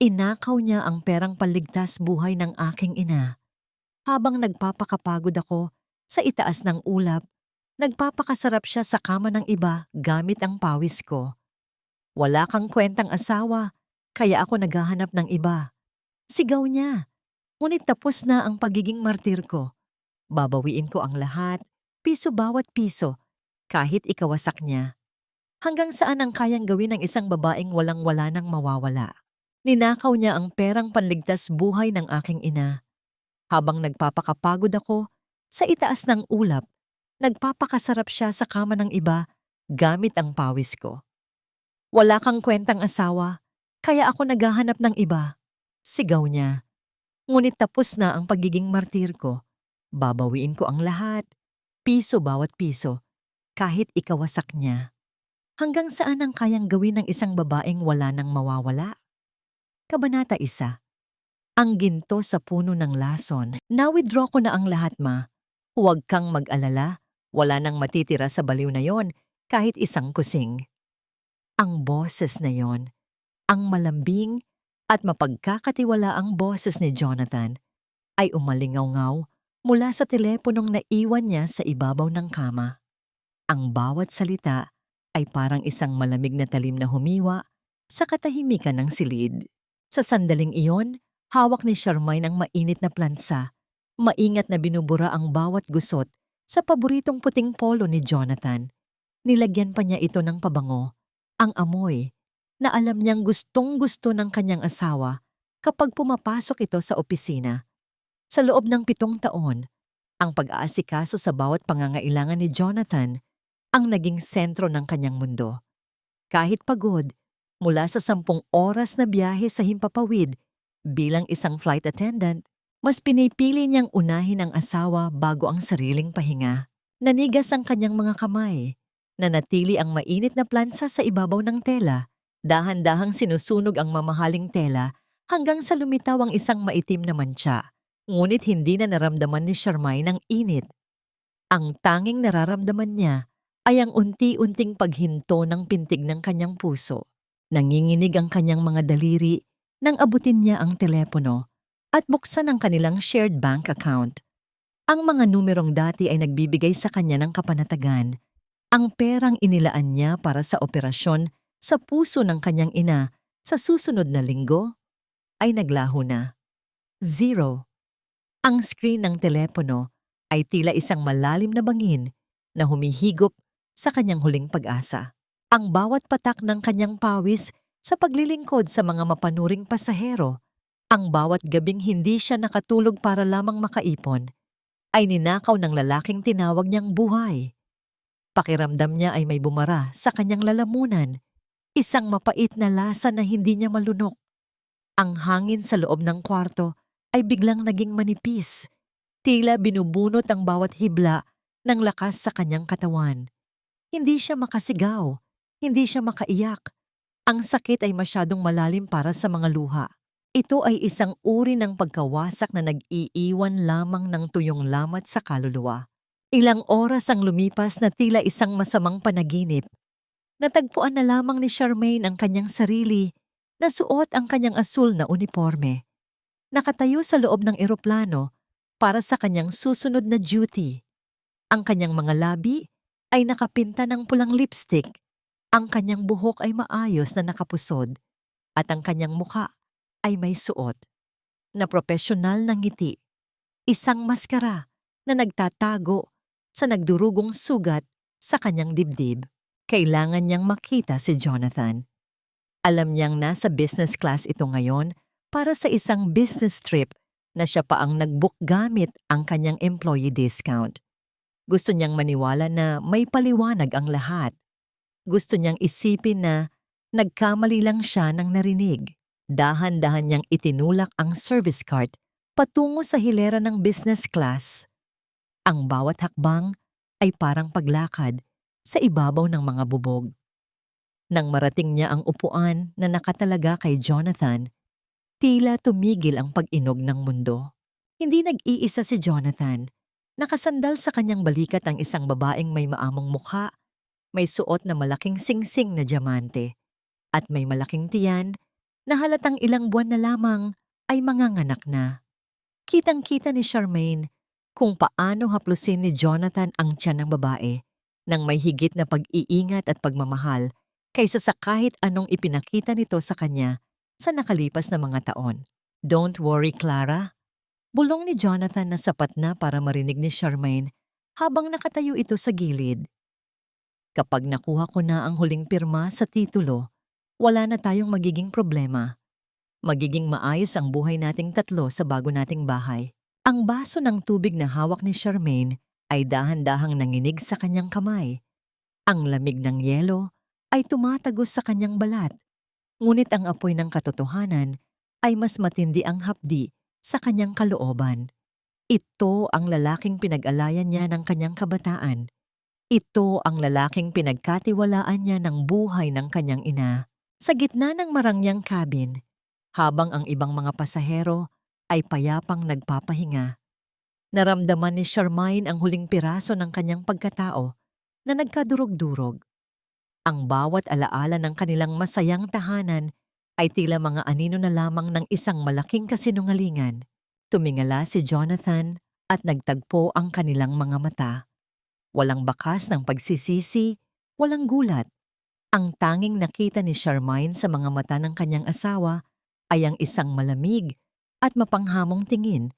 Inakaw niya ang perang panligtas buhay ng aking ina. Habang nagpapakapagod ako sa itaas ng ulap, nagpapakasarap siya sa kama ng iba gamit ang pawis ko. Wala kang kwentang asawa, kaya ako naghahanap ng iba. Sigaw niya. Ngunit tapos na ang pagiging martir ko. Babawiin ko ang lahat, piso bawat piso, kahit ikawasak niya. Hanggang saan ang kayang gawin ng isang babaeng walang-wala nang mawawala? Ninakaw niya ang perang panligtas buhay ng aking ina. Habang nagpapakapagod ako sa itaas ng ulap, nagpapakasarap siya sa kama ng iba gamit ang pawis ko. Wala kang kwentang asawa, kaya ako naghahanap ng iba. Sigaw niya. Ngunit tapos na ang pagiging martir ko. Babawiin ko ang lahat, piso bawat piso, kahit ikawasak niya. Hanggang saan ang kayang gawin ng isang babaeng wala nang mawawala? Kabanata 1. Ang ginto sa puno ng lason. Na-withdraw ko na ang lahat, ma. Huwag kang mag-alala, wala nang matitira sa baliw na yon, kahit isang kusing. Ang boses na yon, ang malambing at mapagkakatiwalaang boses ni Jonathan, ay umalingaw-ngaw mula sa teleponong naiwan niya sa ibabaw ng kama. Ang bawat salita ay parang isang malamig na talim na humiwa sa katahimikan ng silid. Sa sandaling iyon, hawak ni Charmaine ang mainit na plansa. Maingat na binubura ang bawat gusot sa paboritong puting polo ni Jonathan. Nilagyan pa niya ito ng pabango, ang amoy, na alam niyang gustong-gusto ng kanyang asawa kapag pumapasok ito sa opisina. Sa loob ng 7 taon, ang pag-aasikaso sa bawat pangangailangan ni Jonathan ang naging sentro ng kanyang mundo. Kahit pagod, mula sa 10 oras na biyahe sa himpapawid, bilang isang flight attendant, mas pinipili niyang unahin ang asawa bago ang sariling pahinga. Nanigas ang kanyang mga kamay, nanatili ang mainit na plansa sa ibabaw ng tela, dahan-dahang sinusunog ang mamahaling tela hanggang sa lumitaw ang isang maitim na mantsa. Ngunit hindi na naramdaman ni Charmaine ang init. Ang tanging nararamdaman niya ay ang unti-unting paghinto ng pintig ng kanyang puso. Nanginginig ang kanyang mga daliri nang abutin niya ang telepono at buksan ang kanilang shared bank account. Ang mga numerong dati ay nagbibigay sa kanya ng kapanatagan. Ang perang inilaan niya para sa operasyon sa puso ng kanyang ina sa susunod na linggo ay naglaho na. 0. Ang screen ng telepono ay tila isang malalim na bangin na humihigop sa kanyang huling pag-asa. Ang bawat patak ng kanyang pawis sa paglilingkod sa mga mapanuring pasahero, ang bawat gabing hindi siya nakatulog para lamang makaipon, ay ninakaw ng lalaking tinawag niyang buhay. Pakiramdam niya ay may bumara sa kanyang lalamunan, isang mapait na lasa na hindi niya malunok. Ang hangin sa loob ng kwarto ay biglang naging manipis, tila binubunot ang bawat hibla ng lakas sa kanyang katawan. Hindi siya makasigaw, hindi siya makaiyak. Ang sakit ay masyadong malalim para sa mga luha. Ito ay isang uri ng pagkawasak na nag-iiwan lamang ng tuyong lamat sa kaluluwa. Ilang oras ang lumipas na tila isang masamang panaginip. Natagpuan na lamang ni Charmaine ang kanyang sarili na suot ang kanyang asul na uniforme. Nakatayo sa loob ng eroplano para sa kanyang susunod na duty. Ang kanyang mga labi ay nakapinta ng pulang lipstick. Ang kanyang buhok ay maayos na nakapusod at ang kanyang mukha ay may suot na propesyonal na ngiti. Isang maskara na nagtatago sa nagdurugong sugat sa kanyang dibdib. Kailangan niyang makita si Jonathan. Alam niyang nasa business class ito ngayon para sa isang business trip na siya pa ang nag-book gamit ang kanyang employee discount. Gusto niyang maniwala na may paliwanag ang lahat. Gusto niyang isipin na nagkamali lang siya ng narinig. Dahan-dahan niyang itinulak ang service cart patungo sa hilera ng business class. Ang bawat hakbang ay parang paglakad sa ibabaw ng mga bubog. Nang marating niya ang upuan na nakatalaga kay Jonathan, tila tumigil ang pag-inog ng mundo. Hindi nag-iisa si Jonathan. Nakasandal sa kanyang balikat ang isang babaeng may maamong mukha, may suot na malaking singsing na diamante, at may malaking tiyan na halatang ilang buwan na lamang ay manganganak na. Kitang-kita ni Charmaine kung paano haplusin ni Jonathan ang tiyan ng babae nang may higit na pag-iingat at pagmamahal kaysa sa kahit anong ipinakita nito sa kanya sa nakalipas na mga taon. "Don't worry, Clara." Bulong ni Jonathan na sapat na para marinig ni Charmaine habang nakatayo ito sa gilid. "Kapag nakuha ko na ang huling pirma sa titulo, wala na tayong magiging problema. Magiging maayos ang buhay nating tatlo sa bago nating bahay." Ang baso ng tubig na hawak ni Charmaine ay dahan-dahang nanginig sa kanyang kamay. Ang lamig ng yelo ay tumatagos sa kanyang balat. Ngunit ang apoy ng katotohanan ay mas matindi ang hapdi sa kanyang kalooban. Ito ang lalaking pinag-alayan niya ng kanyang kabataan. Ito ang lalaking pinagkatiwalaan niya ng buhay ng kanyang ina. Sa gitna ng marangyang cabin, habang ang ibang mga pasahero ay payapang nagpapahinga, naramdaman ni Charmaine ang huling piraso ng kanyang pagkatao na nagkadurog-durog. Ang bawat alaala ng kanilang masayang tahanan ay tila mga anino na lamang ng isang malaking kasinungalingan. Tumingala si Jonathan at nagtagpo ang kanilang mga mata. Walang bakas ng pagsisisi, walang gulat. Ang tanging nakita ni Charmaine sa mga mata ng kanyang asawa ay ang isang malamig at mapanghamong tingin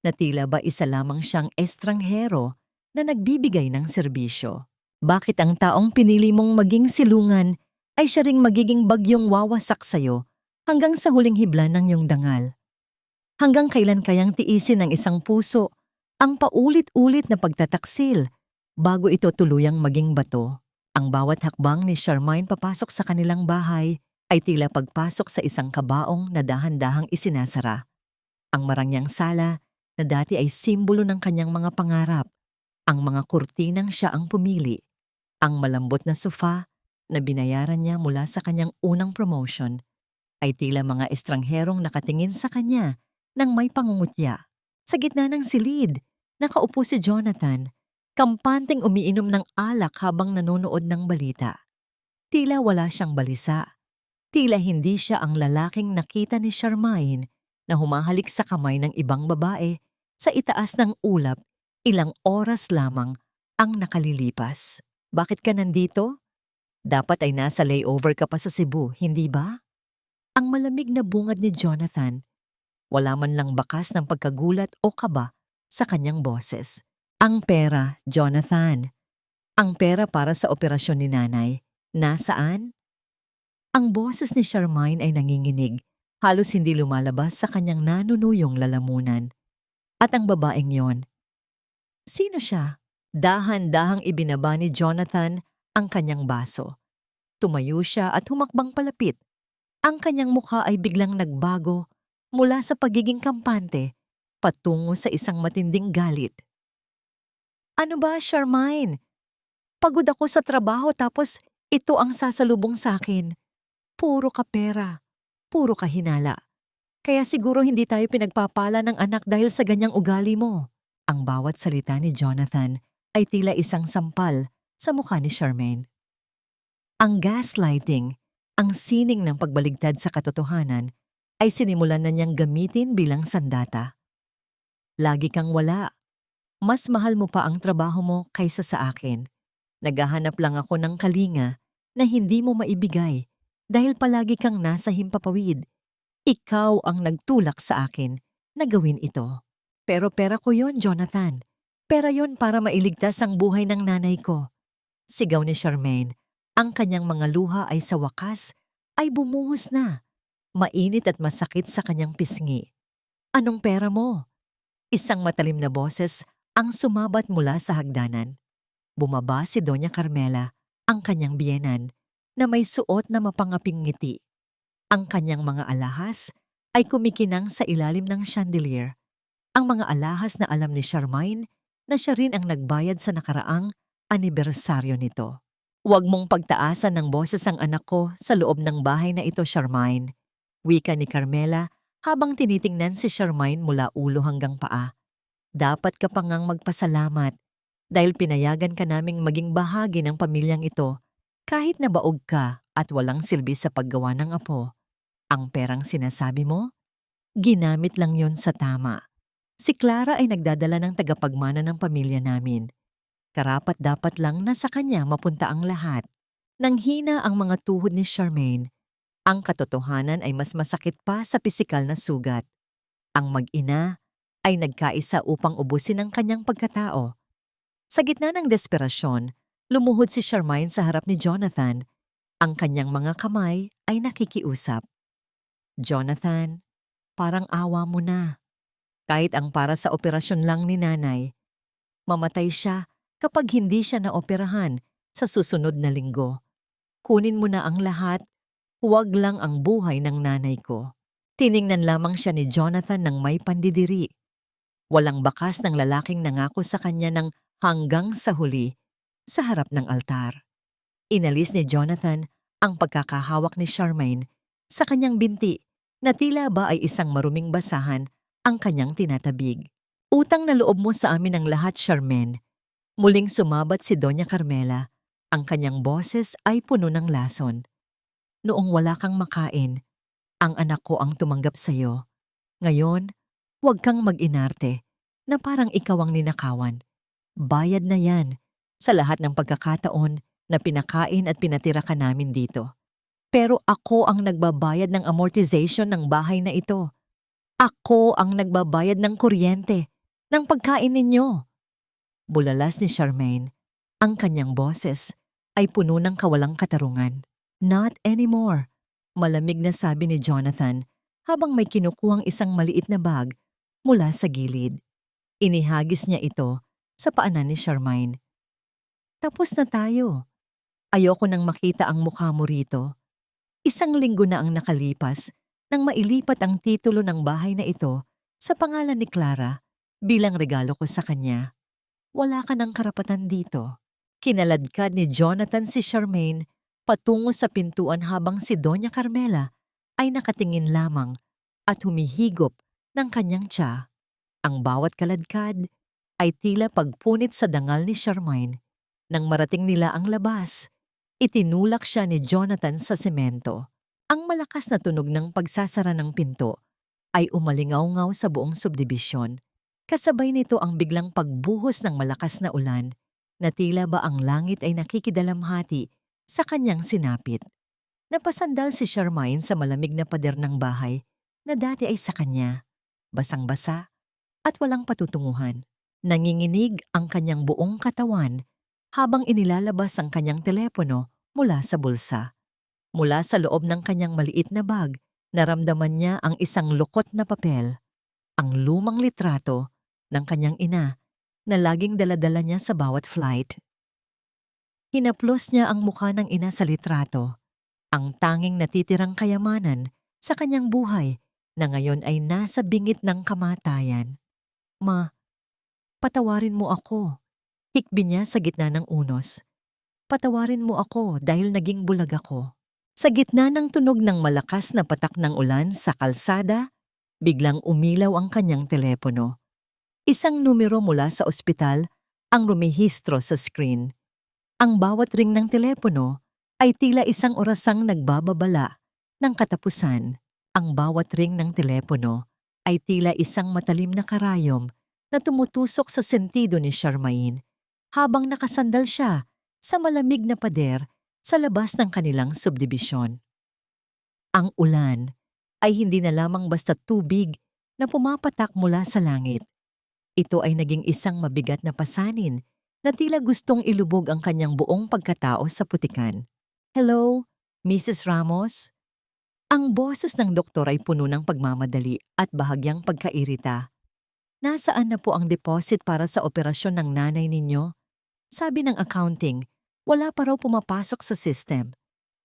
na tila ba isa lamang siyang estranghero na nagbibigay ng serbisyo. Bakit ang taong pinili mong maging silungan ay siya ring magiging bagyong wawasak sa'yo hanggang sa huling hibla ng iyong dangal? Hanggang kailan kayang tiisin ng isang puso ang paulit-ulit na pagtataksil bago ito tuluyang maging bato? Ang bawat hakbang ni Charmaine papasok sa kanilang bahay ay tila pagpasok sa isang kabaong na dahan-dahang isinasara. Ang marangyang sala na dati ay simbolo ng kanyang mga pangarap, ang mga kurtinang siya ang pumili, ang malambot na sofa na binayaran niya mula sa kanyang unang promotion, ay tila mga estrangherong nakatingin sa kanya nang may pangungutya. Sa gitna ng silid, nakaupo si Jonathan, kampanteng umiinom ng alak habang nanonood ng balita. Tila wala siyang balisa. Tila hindi siya ang lalaking nakita ni Charmaine na humahalik sa kamay ng ibang babae sa itaas ng ulap ilang oras lamang ang nakalilipas. Bakit ka nandito? Dapat ay nasa layover ka pa sa Cebu, hindi ba? Ang malamig na bungad ni Jonathan, wala man lang bakas ng pagkagulat o kaba sa kanyang boses. Ang pera, Jonathan. Ang pera para sa operasyon ni nanay. Nasaan? Ang boses ni Charmaine ay nanginginig. Halos hindi lumalabas sa kanyang nanunuyong lalamunan. At ang babaeng yon, sino siya? Dahan-dahang ibinaba ni Jonathan ang kanyang baso. Tumayo siya at humakbang palapit. Ang kanyang mukha ay biglang nagbago mula sa pagiging kampante patungo sa isang matinding galit. "Ano ba, Charmaine? Pagod ako sa trabaho tapos ito ang sasalubong sa akin. Puro ka pera. Puro ka hinala. Kaya siguro hindi tayo pinagpapala ng anak dahil sa ganyang ugali mo." Ang bawat salita ni Jonathan ay tila isang sampal sa mukha ni Charmaine. Ang gaslighting, ang sining ng pagbaligtad sa katotohanan, ay sinimulan na niyang gamitin bilang sandata. "Lagi kang wala. Mas mahal mo pa ang trabaho mo kaysa sa akin. Naghahanap lang ako ng kalinga na hindi mo maibigay dahil palagi kang nasa himpapawid. Ikaw ang nagtulak sa akin na gawin ito. Pero pera ko yon, Jonathan. Pera yon para mailigtas ang buhay ng nanay ko." Sigaw ni Charmaine. Ang kanyang mga luha ay sa wakas ay bumuhos na. Mainit at masakit sa kanyang pisngi. "Anong pera mo?" Isang matalim na boses ang sumabat mula sa hagdanan. Bumaba si Doña Carmela, ang kanyang biyenan, na may suot na mapangaping ngiti. Ang kanyang mga alahas ay kumikinang sa ilalim ng chandelier. Ang mga alahas na alam ni Charmaine na siya rin ang nagbayad sa nakaraang anibersaryo nito. "Huwag mong pagtaasan ng boses ang anak ko sa loob ng bahay na ito, Charmaine," wika ni Carmela habang tinitingnan si Charmaine mula ulo hanggang paa. "Dapat ka pa ngang magpasalamat dahil pinayagan ka naming maging bahagi ng pamilyang ito kahit na baog ka at walang silbi sa paggawa ng apo. Ang perang sinasabi mo, ginamit lang yon sa tama. Si Clara ay nagdadala ng tagapagmana ng pamilya namin. Karapat-dapat lang na sa kanya mapunta ang lahat. Nang hina ang mga tuhod ni Charmaine, ang katotohanan ay mas masakit pa sa pisikal na sugat. Ang mag-ina ay nagkaisa upang ubusin ang kanyang pagkatao. Sa gitna ng desperasyon, lumuhod si Charmaine sa harap ni Jonathan. Ang kanyang mga kamay ay nakikiusap. Jonathan, parang awa mo na. Kahit ang para sa operasyon lang ni nanay, mamatay siya kapag hindi siya naoperahan sa susunod na linggo. Kunin mo na ang lahat, huwag lang ang buhay ng nanay ko. Tiningnan lamang siya ni Jonathan ng may pandidiri. Walang bakas ng lalaking nangako sa kanya ng hanggang sa huli sa harap ng altar. Inalis ni Jonathan ang pagkakahawak ni Charmaine sa kanyang binti na tila ba ay isang maruming basahan ang kanyang tinatabig. Utang na loob mo sa amin ang lahat, Charmaine. Muling sumabat si Doña Carmela. Ang kanyang boses ay puno ng lason. Noong wala kang makain, ang anak ko ang tumanggap sa'yo. Ngayon, huwag kang mag-inarte na parang ikaw ang ninakawan. Bayad na yan sa lahat ng pagkakataon na pinakain at pinatira ka namin dito. Pero ako ang nagbabayad ng amortization ng bahay na ito. Ako ang nagbabayad ng kuryente, ng pagkain ninyo. Bulalas ni Charmaine, ang kanyang boses ay puno ng kawalang katarungan. Not anymore, malamig na sabi ni Jonathan habang may kinukuhang isang maliit na bag mula sa gilid. Inihagis niya ito sa paanan ni Charmaine. Tapos na tayo. Ayoko nang makita ang mukha mo rito. Isang linggo na ang nakalipas nang mailipat ang titulo ng bahay na ito sa pangalan ni Clara bilang regalo ko sa kanya. Wala ka ng karapatan dito. Kinaladkad ni Jonathan si Charmaine patungo sa pintuan habang si Doña Carmela ay nakatingin lamang at humihigop ng kanyang tsa. Ang bawat kaladkad ay tila pagpunit sa dangal ni Charmaine. Nang marating nila ang labas, itinulak siya ni Jonathan sa semento. Ang malakas na tunog ng pagsasara ng pinto ay umalingaw-ngaw sa buong subdibisyon. Kasabay nito ang biglang pagbuhos ng malakas na ulan na tila ba ang langit ay nakikidalamhati sa kanyang sinapit. Napasandal si Charmaine sa malamig na pader ng bahay na dati ay sa kanya, basang-basa at walang patutunguhan. Nanginginig ang kanyang buong katawan habang inilalabas ang kanyang telepono mula sa bulsa. Mula sa loob ng kanyang maliit na bag, naramdaman niya ang isang lukot na papel, ang lumang litrato ng kanyang ina na laging daladala niya sa bawat flight. Hinaplos niya ang mukha ng ina sa litrato, ang tanging natitirang kayamanan sa kanyang buhay na ngayon ay nasa bingit ng kamatayan. Ma, patawarin mo ako. Hikbi niya sa gitna ng unos. Patawarin mo ako dahil naging bulag ako. Sa gitna ng tunog ng malakas na patak ng ulan sa kalsada, biglang umilaw ang kanyang telepono. Isang numero mula sa ospital ang rumihistro sa screen. Ang bawat ring ng telepono ay tila isang orasang nagbababala ng katapusan. Ang bawat ring ng telepono ay tila isang matalim na karayom na tumutusok sa sentido ni Charmaine habang nakasandal siya sa malamig na pader sa labas ng kanilang subdibisyon. Ang ulan ay hindi na lamang basta tubig na pumapatak mula sa langit. Ito ay naging isang mabigat na pasanin na tila gustong ilubog ang kanyang buong pagkatao sa putikan. Hello, Mrs. Ramos? Ang boses ng doktor ay puno ng pagmamadali at bahagyang pagkairita. Nasaan na po ang deposit para sa operasyon ng nanay ninyo? Sabi ng accounting, wala pa raw pumapasok sa system.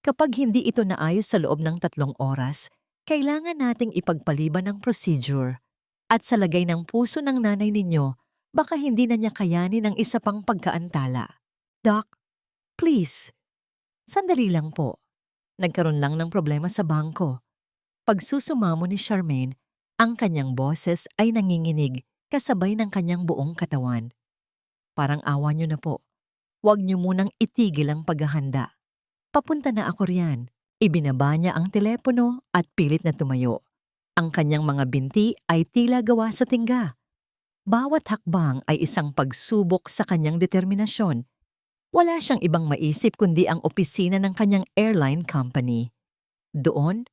Kapag hindi ito naayos sa loob ng 3 oras, kailangan nating ipagpaliban ang procedure. At sa lagay ng puso ng nanay ninyo, baka hindi na niya kayanin ang isa pang pagkaantala. Doc, please. Sandali lang po. Nagkaroon lang ng problema sa bangko. Pagsusumamo ni Charmaine, ang kanyang boses ay nanginginig kasabay ng kanyang buong katawan. Parang awa niyo na po. Huwag niyo munang itigil ang paghahanda. Papunta na ako riyan. Ibinaba niya ang telepono at pilit na tumayo. Ang kanyang mga binti ay tila gawa sa tingga. Bawat hakbang ay isang pagsubok sa kanyang determinasyon. Wala siyang ibang maisip kundi ang opisina ng kanyang airline company. Doon,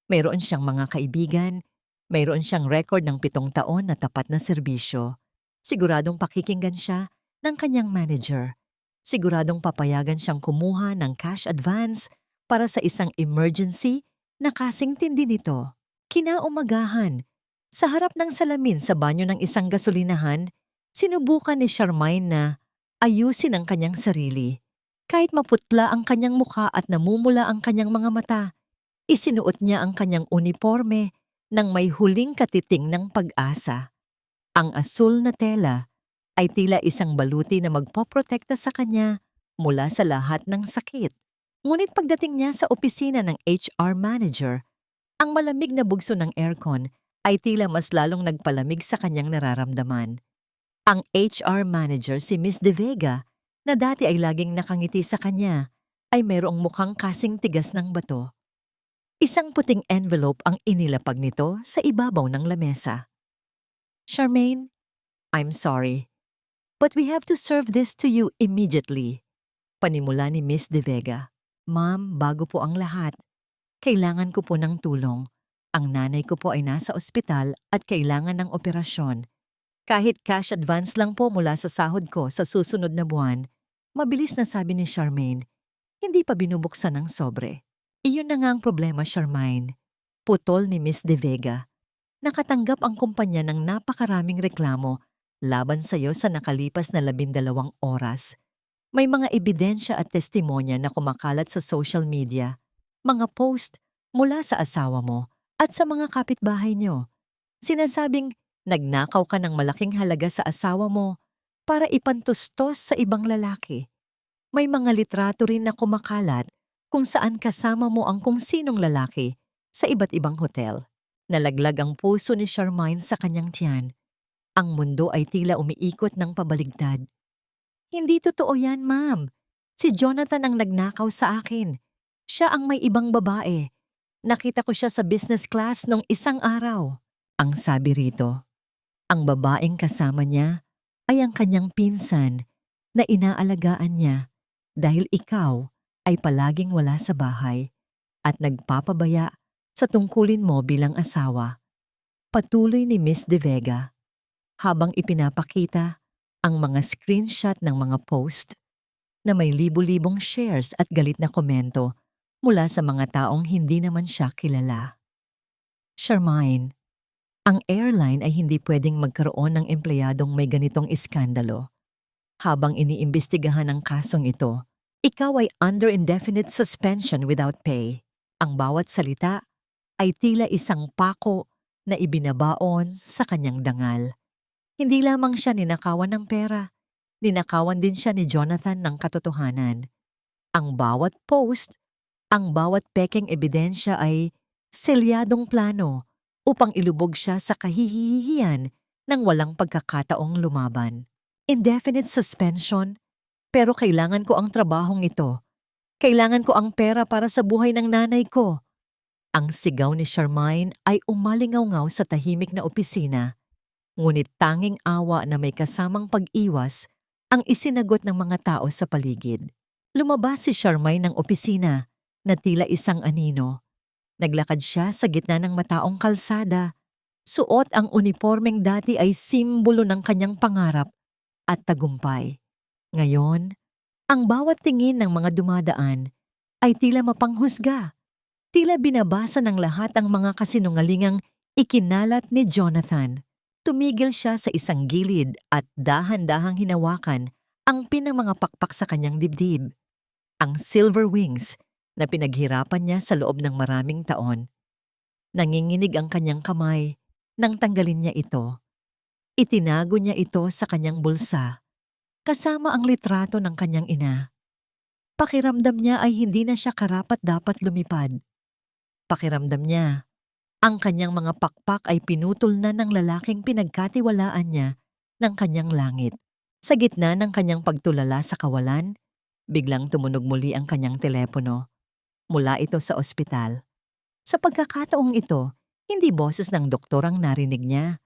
mayroon siyang mga kaibigan, mayroon siyang record ng 7 taon na tapat na serbisyo. Siguradong pakikinggan siya ng kanyang manager. Siguradong papayagan siyang kumuha ng cash advance para sa isang emergency na kasing tindi nito. Kinaumagahan, sa harap ng salamin sa banyo ng isang gasolinahan, sinubukan ni Charmaine na ayusin ang kanyang sarili. Kahit maputla ang kanyang mukha at namumula ang kanyang mga mata, isinuot niya ang kanyang uniforme nang may huling katiting ng pag-asa. Ang asul na tela ay tila isang baluti na magpoprotekta sa kanya mula sa lahat ng sakit. Ngunit pagdating niya sa opisina ng HR manager, ang malamig na bugso ng aircon ay tila mas lalong nagpalamig sa kanyang nararamdaman. Ang HR manager si Miss De Vega, na dati ay laging nakangiti sa kanya, ay mayroong mukhang kasing tigas ng bato. Isang puting envelope ang inilapag nito sa ibabaw ng lamesa. "Charmaine, I'm sorry, but we have to serve this to you immediately." Panimula ni Miss De Vega. "Ma'am, bago po ang lahat, kailangan ko po ng tulong. Ang nanay ko po ay nasa ospital at kailangan ng operasyon. Kahit cash advance lang po mula sa sahod ko sa susunod na buwan." Mabilis na sabi ni Charmaine, hindi pa binubuksan ng sobre. "Iyon na nga ang problema, Charmaine." Putol ni Miss De Vega. "Nakatanggap ang kumpanya ng napakaraming reklamo laban sa iyo sa nakalipas na 12 oras. May mga ebidensya at testimonya na kumakalat sa social media, mga post mula sa asawa mo at sa mga kapitbahay niyo. Sinasabing nagnakaw ka ng malaking halaga sa asawa mo para ipantustos sa ibang lalaki. May mga litrato rin na kumakalat kung saan kasama mo ang kung sinong lalaki sa iba't ibang hotel." Nalaglag ang puso ni Charmaine sa kanyang tiyan. Ang mundo ay tila umiikot ng pabaligtad. "Hindi totoo yan, ma'am. Si Jonathan ang nagnakaw sa akin. Siya ang may ibang babae. Nakita ko siya sa business class nung isang araw." Ang sabi rito, ang babaeng kasama niya ay ang kanyang pinsan na inaalagaan niya dahil ikaw ay palaging wala sa bahay at nagpapabaya sa tungkulin mo bilang asawa. Patuloy ni Miss De Vega habang ipinapakita ang mga screenshot ng mga post na may libu-libong shares at galit na komento mula sa mga taong hindi naman siya kilala. "Charmaine, ang airline ay hindi pwedeng magkaroon ng empleyadong may ganitong iskandalo. Habang iniimbestigahan ang kasong ito, ikaw ay under indefinite suspension without pay." Ang bawat salita ay tila isang pako na ibinabaon sa kanyang dangal. Hindi lamang siya ninakawan ng pera, ninakawan din siya ni Jonathan ng katotohanan. Ang bawat post, ang bawat pekeng ebidensya ay selyadong plano upang ilubog siya sa kahihihiyan ng walang pagkakataong lumaban. Indefinite suspension, pero kailangan ko ang trabahong ito. Kailangan ko ang pera para sa buhay ng nanay ko. Ang sigaw ni Charmaine ay umalingaw-ngaw sa tahimik na opisina, ngunit tanging awa na may kasamang pag-iwas ang isinagot ng mga tao sa paligid. Lumabas si Charmaine ng opisina na tila isang anino. Naglakad siya sa gitna ng mataong kalsada. Suot ang unipormeng dati ay simbolo ng kanyang pangarap at tagumpay. Ngayon, ang bawat tingin ng mga dumadaan ay tila mapanghusga. Tila binabasa ng lahat ang mga kasinungalingang ikinalat ni Jonathan. Tumigil siya sa isang gilid at dahan-dahang hinawakan ang pinang mga pakpak sa kanyang dibdib. Ang silver wings na pinaghirapan niya sa loob ng maraming taon. Nanginginig ang kanyang kamay nang tanggalin niya ito. Itinago niya ito sa kanyang bulsa, kasama ang litrato ng kanyang ina. Pakiramdam niya ay hindi na siya karapat-dapat lumipad. Pakiramdam niya, ang kanyang mga pakpak ay pinutol na ng lalaking pinagkatiwalaan niya ng kanyang langit. Sa gitna ng kanyang pagtulala sa kawalan, biglang tumunog muli ang kanyang telepono. Mula ito sa ospital. Sa pagkakataong ito, hindi boses ng doktor ang narinig niya,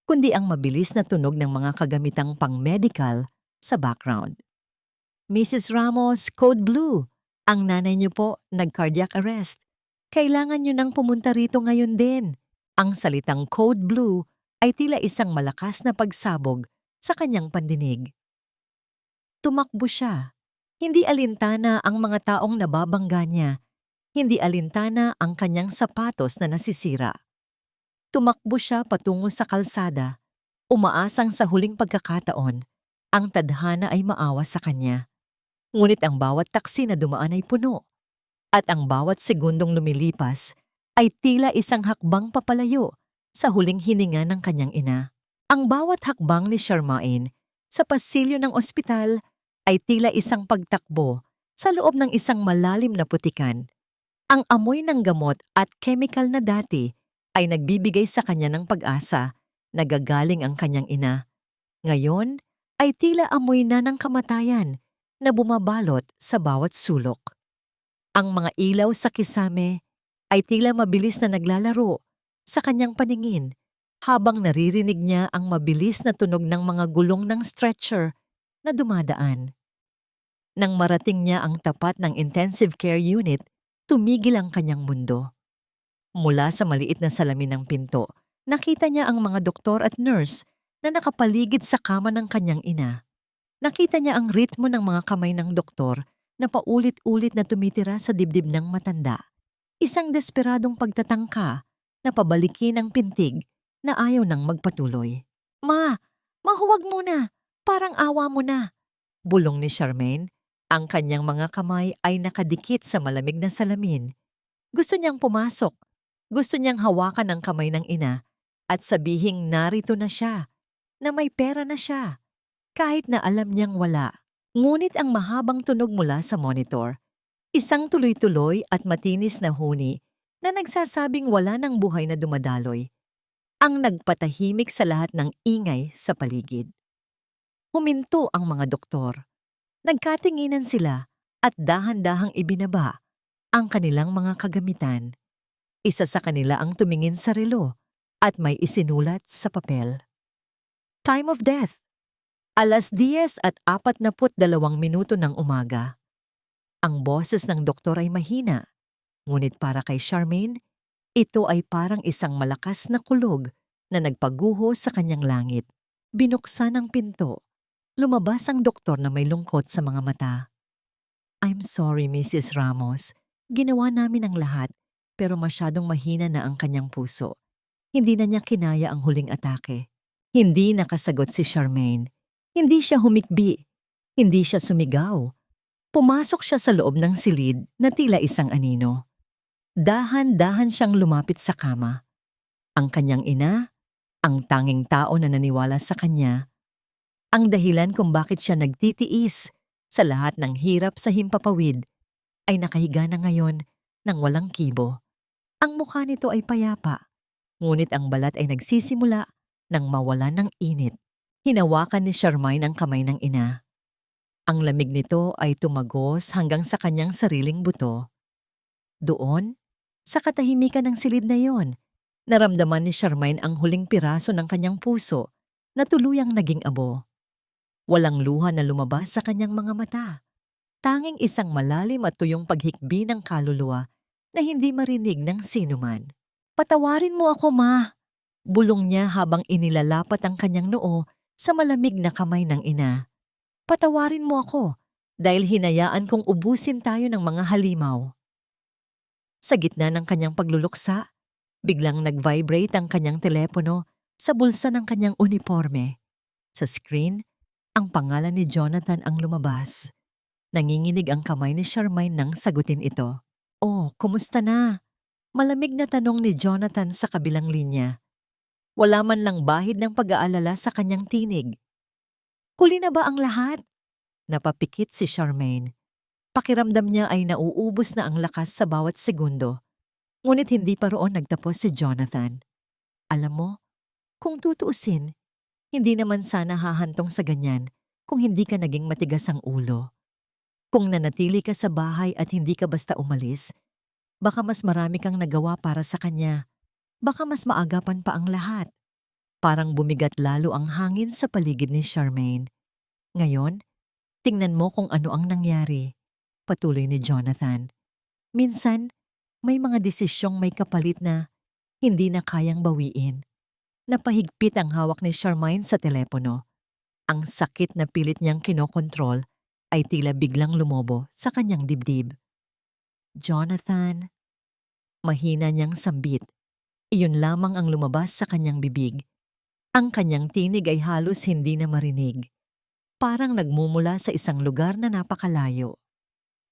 kundi ang mabilis na tunog ng mga kagamitang pang-medical sa background. Mrs. Ramos, Code Blue. Ang nanay niyo po nag-cardiac arrest. Kailangan niyo nang pumunta rito ngayon din. Ang salitang Code Blue ay tila isang malakas na pagsabog sa kanyang pandinig. Tumakbo siya. Hindi alintana ang mga taong nababangga niya. Hindi alintana ang kanyang sapatos na nasisira. Tumakbo siya patungo sa kalsada, umaasang sa huling pagkakataon, ang tadhana ay maawa sa kanya. Ngunit ang bawat taksi na dumaan ay puno, at ang bawat segundong lumilipas ay tila isang hakbang papalayo sa huling hininga ng kanyang ina. Ang bawat hakbang ni Charmaine sa pasilyo ng ospital ay tila isang pagtakbo sa loob ng isang malalim na putikan. Ang amoy ng gamot at chemical na dati ay nagbibigay sa kanya ng pag-asa na gagaling ang kanyang ina. Ngayon ay tila amoy na ng kamatayan na bumabalot sa bawat sulok. Ang mga ilaw sa kisame ay tila mabilis na naglalaro sa kanyang paningin habang naririnig niya ang mabilis na tunog ng mga gulong ng stretcher na dumadaan. Nang marating niya ang tapat ng intensive care unit, tumigil ang kanyang mundo. Mula sa maliit na salamin ng pinto, nakita niya ang mga doktor at nurse na nakapaligid sa kama ng kanyang ina. Nakita niya ang ritmo ng mga kamay ng doktor na paulit-ulit na tumitira sa dibdib ng matanda. Isang desperadong pagtatangka na pabalikin ang pintig na ayaw nang magpatuloy. Ma, mahuwag muna. Parang awa mo na. Bulong ni Charmaine. Ang kanyang mga kamay ay nakadikit sa malamig na salamin. Gusto niyang pumasok. Gusto niyang hawakan ang kamay ng ina at sabihing narito na siya, na may pera na siya, kahit na alam niyang wala. Ngunit ang mahabang tunog mula sa monitor, isang tuloy-tuloy at matinis na huni na nagsasabing wala ng buhay na dumadaloy, ang nagpatahimik sa lahat ng ingay sa paligid. Huminto ang mga doktor. Nagkatinginan sila at dahan-dahang ibinaba ang kanilang mga kagamitan. Isa sa kanila ang tumingin sa relo at may isinulat sa papel. Time of death, 10:42 ng umaga. Ang boses ng doktor ay mahina, ngunit para kay Charmaine, ito ay parang isang malakas na kulog na nagpaguho sa kanyang langit. Binuksan ang pinto. Lumabas ang doktor na may lungkot sa mga mata. I'm sorry, Mrs. Ramos. Ginawa namin ang lahat, pero masyadong mahina na ang kanyang puso. Hindi na niya kinaya ang huling atake. Hindi nakasagot si Charmaine. Hindi siya humikbi. Hindi siya sumigaw. Pumasok siya sa loob ng silid na tila isang anino. Dahan-dahan siyang lumapit sa kama. Ang kanyang ina, ang tanging tao na naniwala sa kanya, ang dahilan kung bakit siya nagtitiis sa lahat ng hirap sa himpapawid, ay nakahiga na ngayon nang walang kibo. Ang mukha nito ay payapa, ngunit ang balat ay nagsisimula nang mawalan ng init. Hinawakan ni Charmaine ang kamay ng ina. Ang lamig nito ay tumagos hanggang sa kanyang sariling buto. Doon, sa katahimikan ng silid na yon, naramdaman ni Charmaine ang huling piraso ng kanyang puso na tuluyang naging abo. Walang luha na lumabas sa kanyang mga mata. Tanging isang malalim at tuyong paghikbi ng kaluluwa na hindi marinig ng sinuman. Patawarin mo ako, ma! Bulong niya habang inilalapat ang kanyang noo sa malamig na kamay ng ina. Patawarin mo ako dahil hinayaan kong ubusin tayo ng mga halimaw. Sa gitna ng kanyang pagluluksa, biglang nag-vibrate ang kanyang telepono sa bulsa ng kanyang uniforme. Sa screen, ang pangalan ni Jonathan ang lumabas. Nanginginig ang kamay ni Charmaine nang sagutin ito. Oh, kumusta na? Malamig na tanong ni Jonathan sa kabilang linya. Wala man lang bahid ng pag-aalala sa kanyang tinig. Huli na ba ang lahat? Napapikit si Charmaine. Pakiramdam niya ay nauubos na ang lakas sa bawat segundo. Ngunit hindi pa roon nagtapos si Jonathan. Alam mo, kung tutuusin, hindi naman sana hahantong sa ganyan kung hindi ka naging matigas ang ulo. Kung nanatili ka sa bahay at hindi ka basta umalis, Baka mas marami kang nagawa para sa kanya. Baka mas maagapan pa ang lahat. Parang bumigat lalo ang hangin sa paligid ni Charmaine. Ngayon, tingnan mo kung ano ang nangyari. Patuloy ni Jonathan. Minsan, may mga desisyong may kapalit na hindi na kayang bawiin. Napahigpit ang hawak ni Charmaine sa telepono. Ang sakit na pilit niyang kinokontrol ay tila biglang lumobo sa kanyang dibdib. Jonathan, mahina niyang sambit. Iyon lamang ang lumabas sa kanyang bibig. Ang kanyang tinig ay halos hindi na marinig. Parang nagmumula sa isang lugar na napakalayo.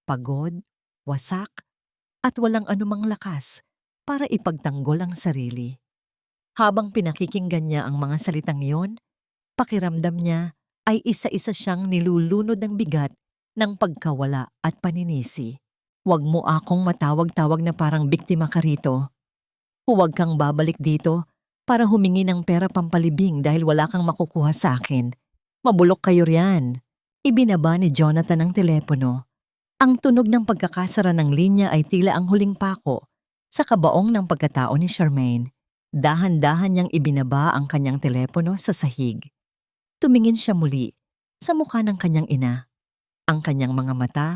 Pagod, wasak, at walang anumang lakas para ipagtanggol ang sarili. Habang pinakikinggan niya ang mga salitang iyon, pakiramdam niya ay isa-isa siyang nilulunod ng bigat ng pagkawala at paninisi. Huwag mo akong matawag-tawag na parang biktima ka rito. Huwag kang babalik dito para humingi ng pera pampalibing dahil wala kang makukuha sa akin. Mabulok kayo riyan. Ibinaba ni Jonathan ang telepono. Ang tunog ng pagkakasara ng linya ay tila ang huling pako sa kabaong ng pagkatao ni Charmaine. Dahan-dahan niyang ibinaba ang kanyang telepono sa sahig. Tumingin siya muli sa mukha ng kanyang ina. Ang kanyang mga mata,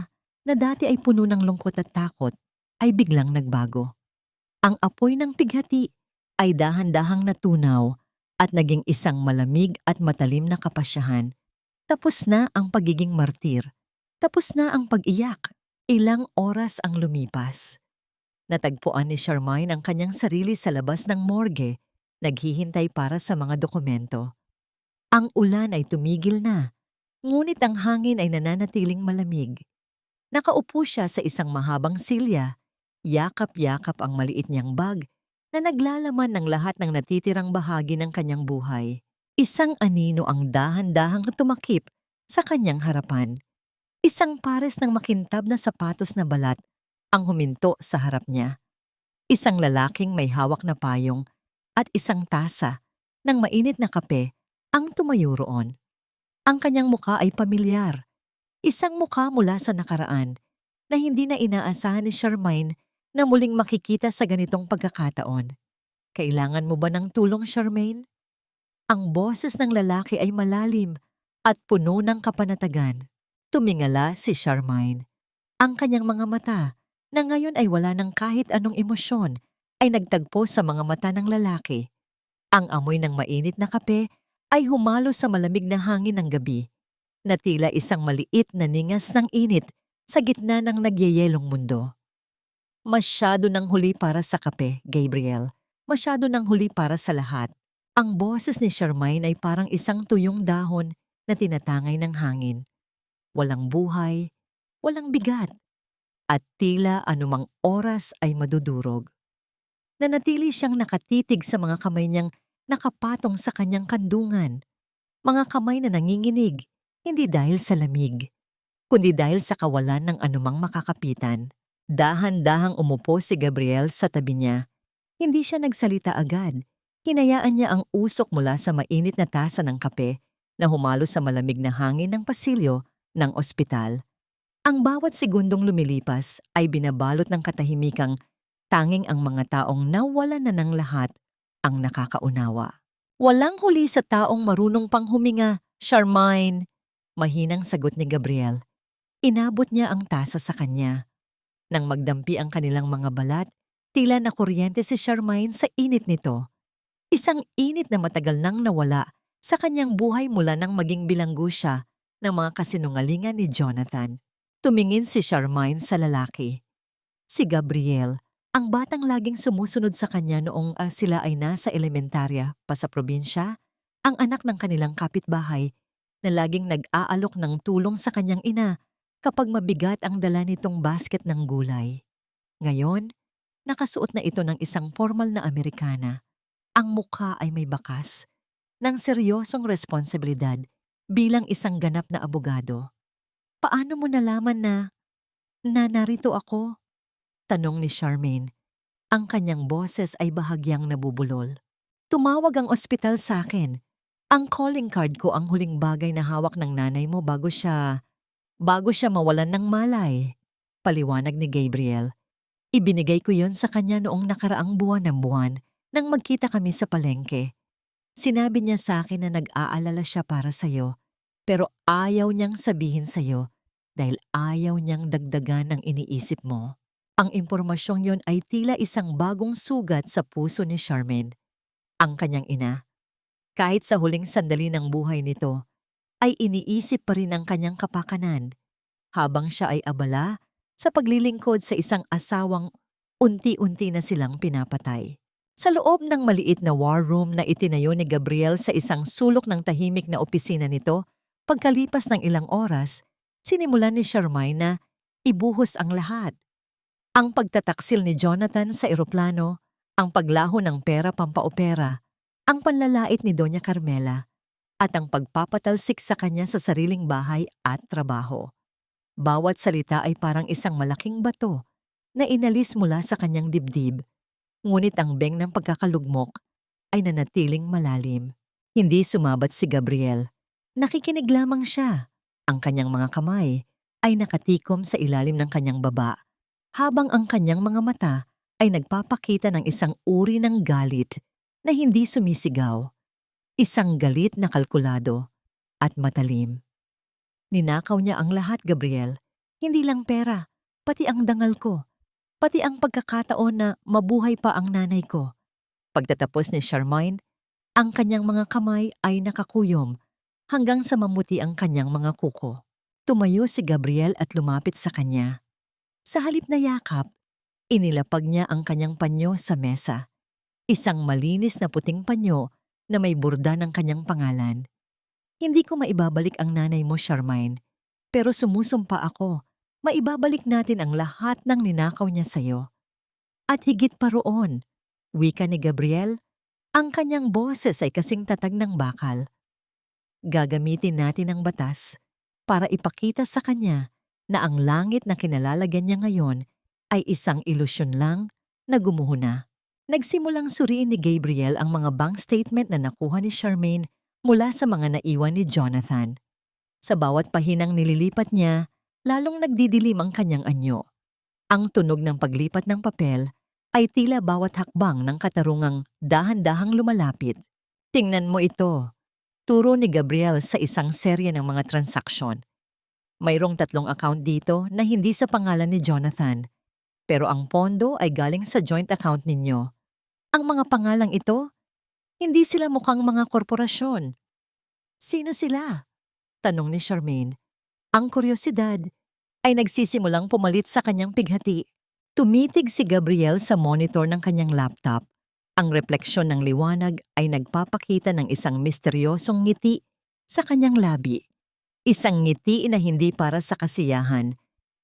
na dati ay puno ng lungkot at takot, ay biglang nagbago. Ang apoy ng pighati ay dahan-dahang natunaw at naging isang malamig at matalim na kapasyahan. Tapos na ang pagiging martir. Tapos na ang pag-iyak. Ilang oras ang lumipas. Natagpuan ni Charmaine ang kanyang sarili sa labas ng morgue, naghihintay para sa mga dokumento. Ang ulan ay tumigil na, ngunit ang hangin ay nananatiling malamig. Nakaupo siya sa isang mahabang silya, yakap-yakap ang maliit niyang bag na naglalaman ng lahat ng natitirang bahagi ng kanyang buhay. Isang anino ang dahan-dahang tumakip sa kanyang harapan. Isang pares ng makintab na sapatos na balat ang huminto sa harap niya. Isang lalaking may hawak na payong at isang tasa ng mainit na kape ang tumayo roon. Ang kanyang muka ay pamilyar. Isang mukha mula sa nakaraan na hindi na inaasahan ni Charmaine na muling makikita sa ganitong pagkakataon. Kailangan mo ba ng tulong, Charmaine? Ang boses ng lalaki ay malalim at puno ng kapanatagan. Tumingala si Charmaine. Ang kanyang mga mata, na ngayon ay wala ng kahit anong emosyon, ay nagtagpo sa mga mata ng lalaki. Ang amoy ng mainit na kape ay humalo sa malamig na hangin ng gabi, na tila isang maliit na ningas ng init sa gitna ng nagyayelong mundo. Masyado nang huli para sa kape, Gabriel. Masyado nang huli para sa lahat. Ang boses ni Charmaine ay parang isang tuyong dahon na tinatangay ng hangin. Walang buhay, walang bigat, at tila anumang oras ay madudurog. Nanatili siyang nakatitig sa mga kamay niyang nakapatong sa kanyang kandungan. Mga kamay na nanginginig, hindi dahil sa lamig, kundi dahil sa kawalan ng anumang makakapitan. Dahan-dahang umupo si Gabriel sa tabi niya. Hindi siya nagsalita agad. Hinayaan niya ang usok mula sa mainit na tasa ng kape na humalo sa malamig na hangin ng pasilyo ng ospital. Ang bawat segundong lumilipas ay binabalot ng katahimikang tanging ang mga taong nawala na ng lahat ang nakakaunawa. Walang huli sa taong marunong pang huminga, Charmaine. Mahinang sagot ni Gabriel. Inabot niya ang tasa sa kanya. Nang magdampi ang kanilang mga balat, tila nakuryente si Charmaine sa init nito. Isang init na matagal nang nawala sa kanyang buhay mula nang maging bilanggo siya ng mga kasinungalingan ni Jonathan. Tumingin si Charmaine sa lalaki. Si Gabriel, ang batang laging sumusunod sa kanya noong sila ay nasa elementarya pa sa probinsya, ang anak ng kanilang kapitbahay na laging nag-aalok ng tulong sa kanyang ina kapag mabigat ang dala nitong basket ng gulay. Ngayon, nakasuot na ito ng isang formal na Amerikana. Ang mukha ay may bakas ng seryosong responsibilidad bilang isang ganap na abogado. Paano mo nalaman na narito ako? Tanong ni Charmaine. Ang kanyang boses ay bahagyang nabubulol. Tumawag ang ospital sa akin. Ang calling card ko ang huling bagay na hawak ng nanay mo bago siya mawalan ng malay. Paliwanag ni Gabriel. Ibinigay ko yon sa kanya noong nakaraang buwan ng buwan nang magkita kami sa palengke. Sinabi niya sa akin na nag-aalala siya para sa'yo, pero ayaw niyang sabihin sa'yo dahil ayaw niyang dagdagan ang iniisip mo. Ang impormasyong yon ay tila isang bagong sugat sa puso ni Charmaine, ang kanyang ina. Kahit sa huling sandali ng buhay nito, ay iniisip pa rin ang kanyang kapakanan habang siya ay abala sa paglilingkod sa isang asawang unti-unti na silang pinapatay. Sa loob ng maliit na war room na itinayo ni Gabriel sa isang sulok ng tahimik na opisina nito, pagkalipas ng ilang oras, sinimulan ni Charmaine na ibuhos ang lahat. Ang pagtataksil ni Jonathan sa eroplano, ang paglaho ng pera pampaopera, ang panlalait ni Doña Carmela, at ang pagpapatalsik sa kanya sa sariling bahay at trabaho. Bawat salita ay parang isang malaking bato na inalis mula sa kanyang dibdib, ngunit ang beng ng pagkakalugmok ay nanatiling malalim. Hindi sumabat si Gabriel. Nakikinig lamang siya. Ang kanyang mga kamay ay nakatikom sa ilalim ng kanyang baba, habang ang kanyang mga mata ay nagpapakita ng isang uri ng galit na hindi sumisigaw. Isang galit na kalkulado at matalim. Ninakaw niya ang lahat, Gabriel. Hindi lang pera, pati ang dangal ko. Pati ang pagkakataon na mabuhay pa ang nanay ko. Pagtatapos ni Charmaine, ang kanyang mga kamay ay nakakuyom hanggang sa mamuti ang kanyang mga kuko. Tumayo si Gabriel at lumapit sa kanya. Sa halip na yakap, inilapag niya ang kanyang panyo sa mesa. Isang malinis na puting panyo na may burda ng kanyang pangalan. Hindi ko maibabalik ang nanay mo, Charmaine, pero sumusumpa ako. Maibabalik natin ang lahat ng ninakaw niya sa'yo. At higit pa roon, wika ni Gabriel, ang kanyang boses ay kasing tatag ng bakal. Gagamitin natin ang batas para ipakita sa kanya na ang langit na kinalalagyan niya ngayon ay isang ilusyon lang na gumuho na. Nagsimulang suriin ni Gabriel ang mga bank statement na nakuha ni Charmaine mula sa mga naiwan ni Jonathan. Sa bawat pahinang nililipat niya, lalong nagdidilim ang kanyang anyo. Ang tunog ng paglipat ng papel ay tila bawat hakbang ng katarungang dahan-dahang lumalapit. Tingnan mo ito, turo ni Gabriel sa isang serye ng mga transaksyon. Mayroong 3 account dito na hindi sa pangalan ni Jonathan, pero ang pondo ay galing sa joint account ninyo. Ang mga pangalang ito, hindi sila mukhang mga korporasyon. Sino sila? Tanong ni Charmaine. Ang kuryosidad ay nagsisimulang pumalit sa kanyang pighati. Tumitig si Gabriel sa monitor ng kanyang laptop. Ang refleksyon ng liwanag ay nagpapakita ng isang misteryosong ngiti sa kanyang labi. Isang ngiti na hindi para sa kasiyahan,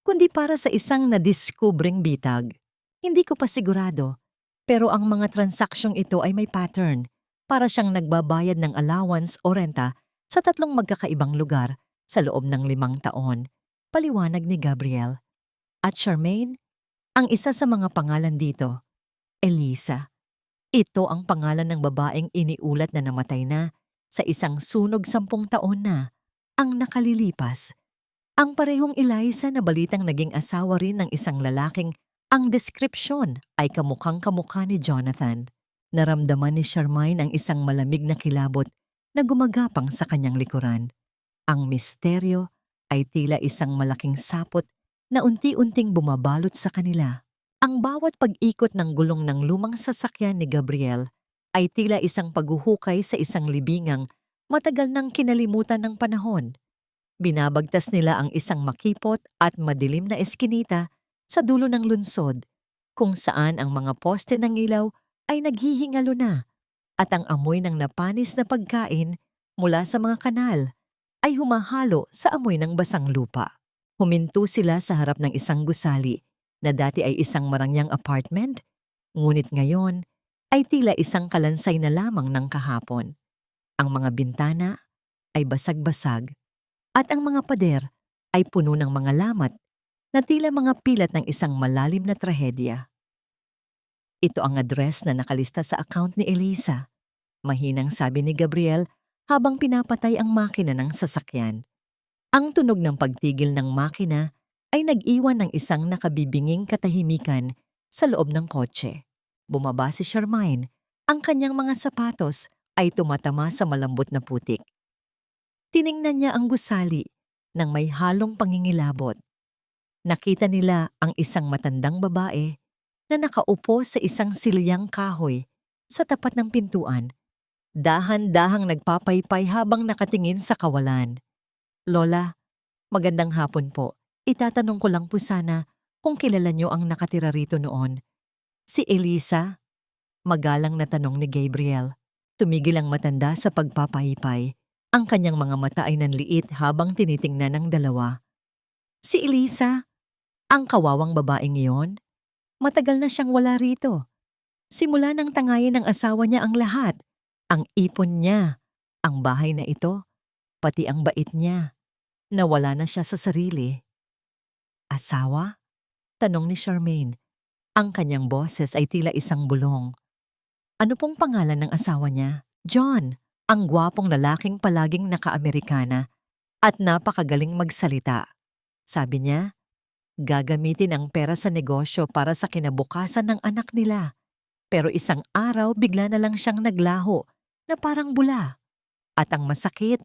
kundi para sa isang nadiskubring bitag. Hindi ko pa sigurado, pero ang mga transaksyong ito ay may pattern. Para siyang nagbabayad ng allowance o renta sa 3 magkakaibang lugar sa loob ng 5 taon. Paliwanag ni Gabriel. At Charmaine, ang isa sa mga pangalan dito, Elisa. Ito ang pangalan ng babaeng iniulat na namatay na sa isang sunog 10 taon na ang nakalilipas. Ang parehong Eliza na balitang naging asawa rin ng isang lalaking ang deskripsyon ay kamukhang-kamukha ni Jonathan. Naramdaman ni Charmaine ang isang malamig na kilabot na gumagapang sa kanyang likuran. Ang misteryo ay tila isang malaking sapot na unti-unting bumabalot sa kanila. Ang bawat pag-ikot ng gulong ng lumang sasakyan ni Gabriel ay tila isang paghuhukay sa isang libingang matagal nang kinalimutan ng panahon. Binabagtas nila ang isang makipot at madilim na eskinita sa dulo ng lunsod, kung saan ang mga poste ng ilaw ay naghihingalo na at ang amoy ng napanis na pagkain mula sa mga kanal ay humahalo sa amoy ng basang lupa. Huminto sila sa harap ng isang gusali na dati ay isang marangyang apartment, ngunit ngayon ay tila isang kalansay na lamang ng kahapon. Ang mga bintana ay basag-basag at ang mga pader ay puno ng mga lamat na tila mga pilat ng isang malalim na trahedya. Ito ang address na nakalista sa account ni Elisa, mahinang sabi ni Gabriel habang pinapatay ang makina ng sasakyan. Ang tunog ng pagtigil ng makina ay nag-iwan ng isang nakabibinging katahimikan Sa loob ng kotse, bumaba si Charmaine. Ang kanyang mga sapatos ay tumatama sa malambot na putik. Tiningnan niya ang gusali ng may halong pangingilabot. Nakita nila ang isang matandang babae na nakaupo sa isang silyang kahoy sa tapat ng pintuan. Dahan-dahang nagpapaypay habang nakatingin sa kawalan. Lola, magandang hapon po. Itatanong ko lang po sana kung kilala niyo ang nakatira rito noon. Si Elisa? Magalang na tanong ni Gabriel. Tumigil ang matanda sa pagpapaypay. Ang kanyang mga mata ay nanliit habang tinitingnan ng dalawa. Si Elisa? Ang kawawang babaeng iyon? Matagal na siyang wala rito. Simula nang tangayin ng asawa niya ang lahat. Ang ipon niya, ang bahay na ito, pati ang bait niya. Nawala na siya sa sarili. Asawa? Tanong ni Charmaine. Ang kanyang boses ay tila isang bulong. Ano pong pangalan ng asawa niya? John, ang gwapong lalaking palaging naka-Amerikana at napakagaling magsalita. Sabi niya, gagamitin ang pera sa negosyo para sa kinabukasan ng anak nila. Pero isang araw bigla na lang siyang naglaho na parang bula. At ang masakit,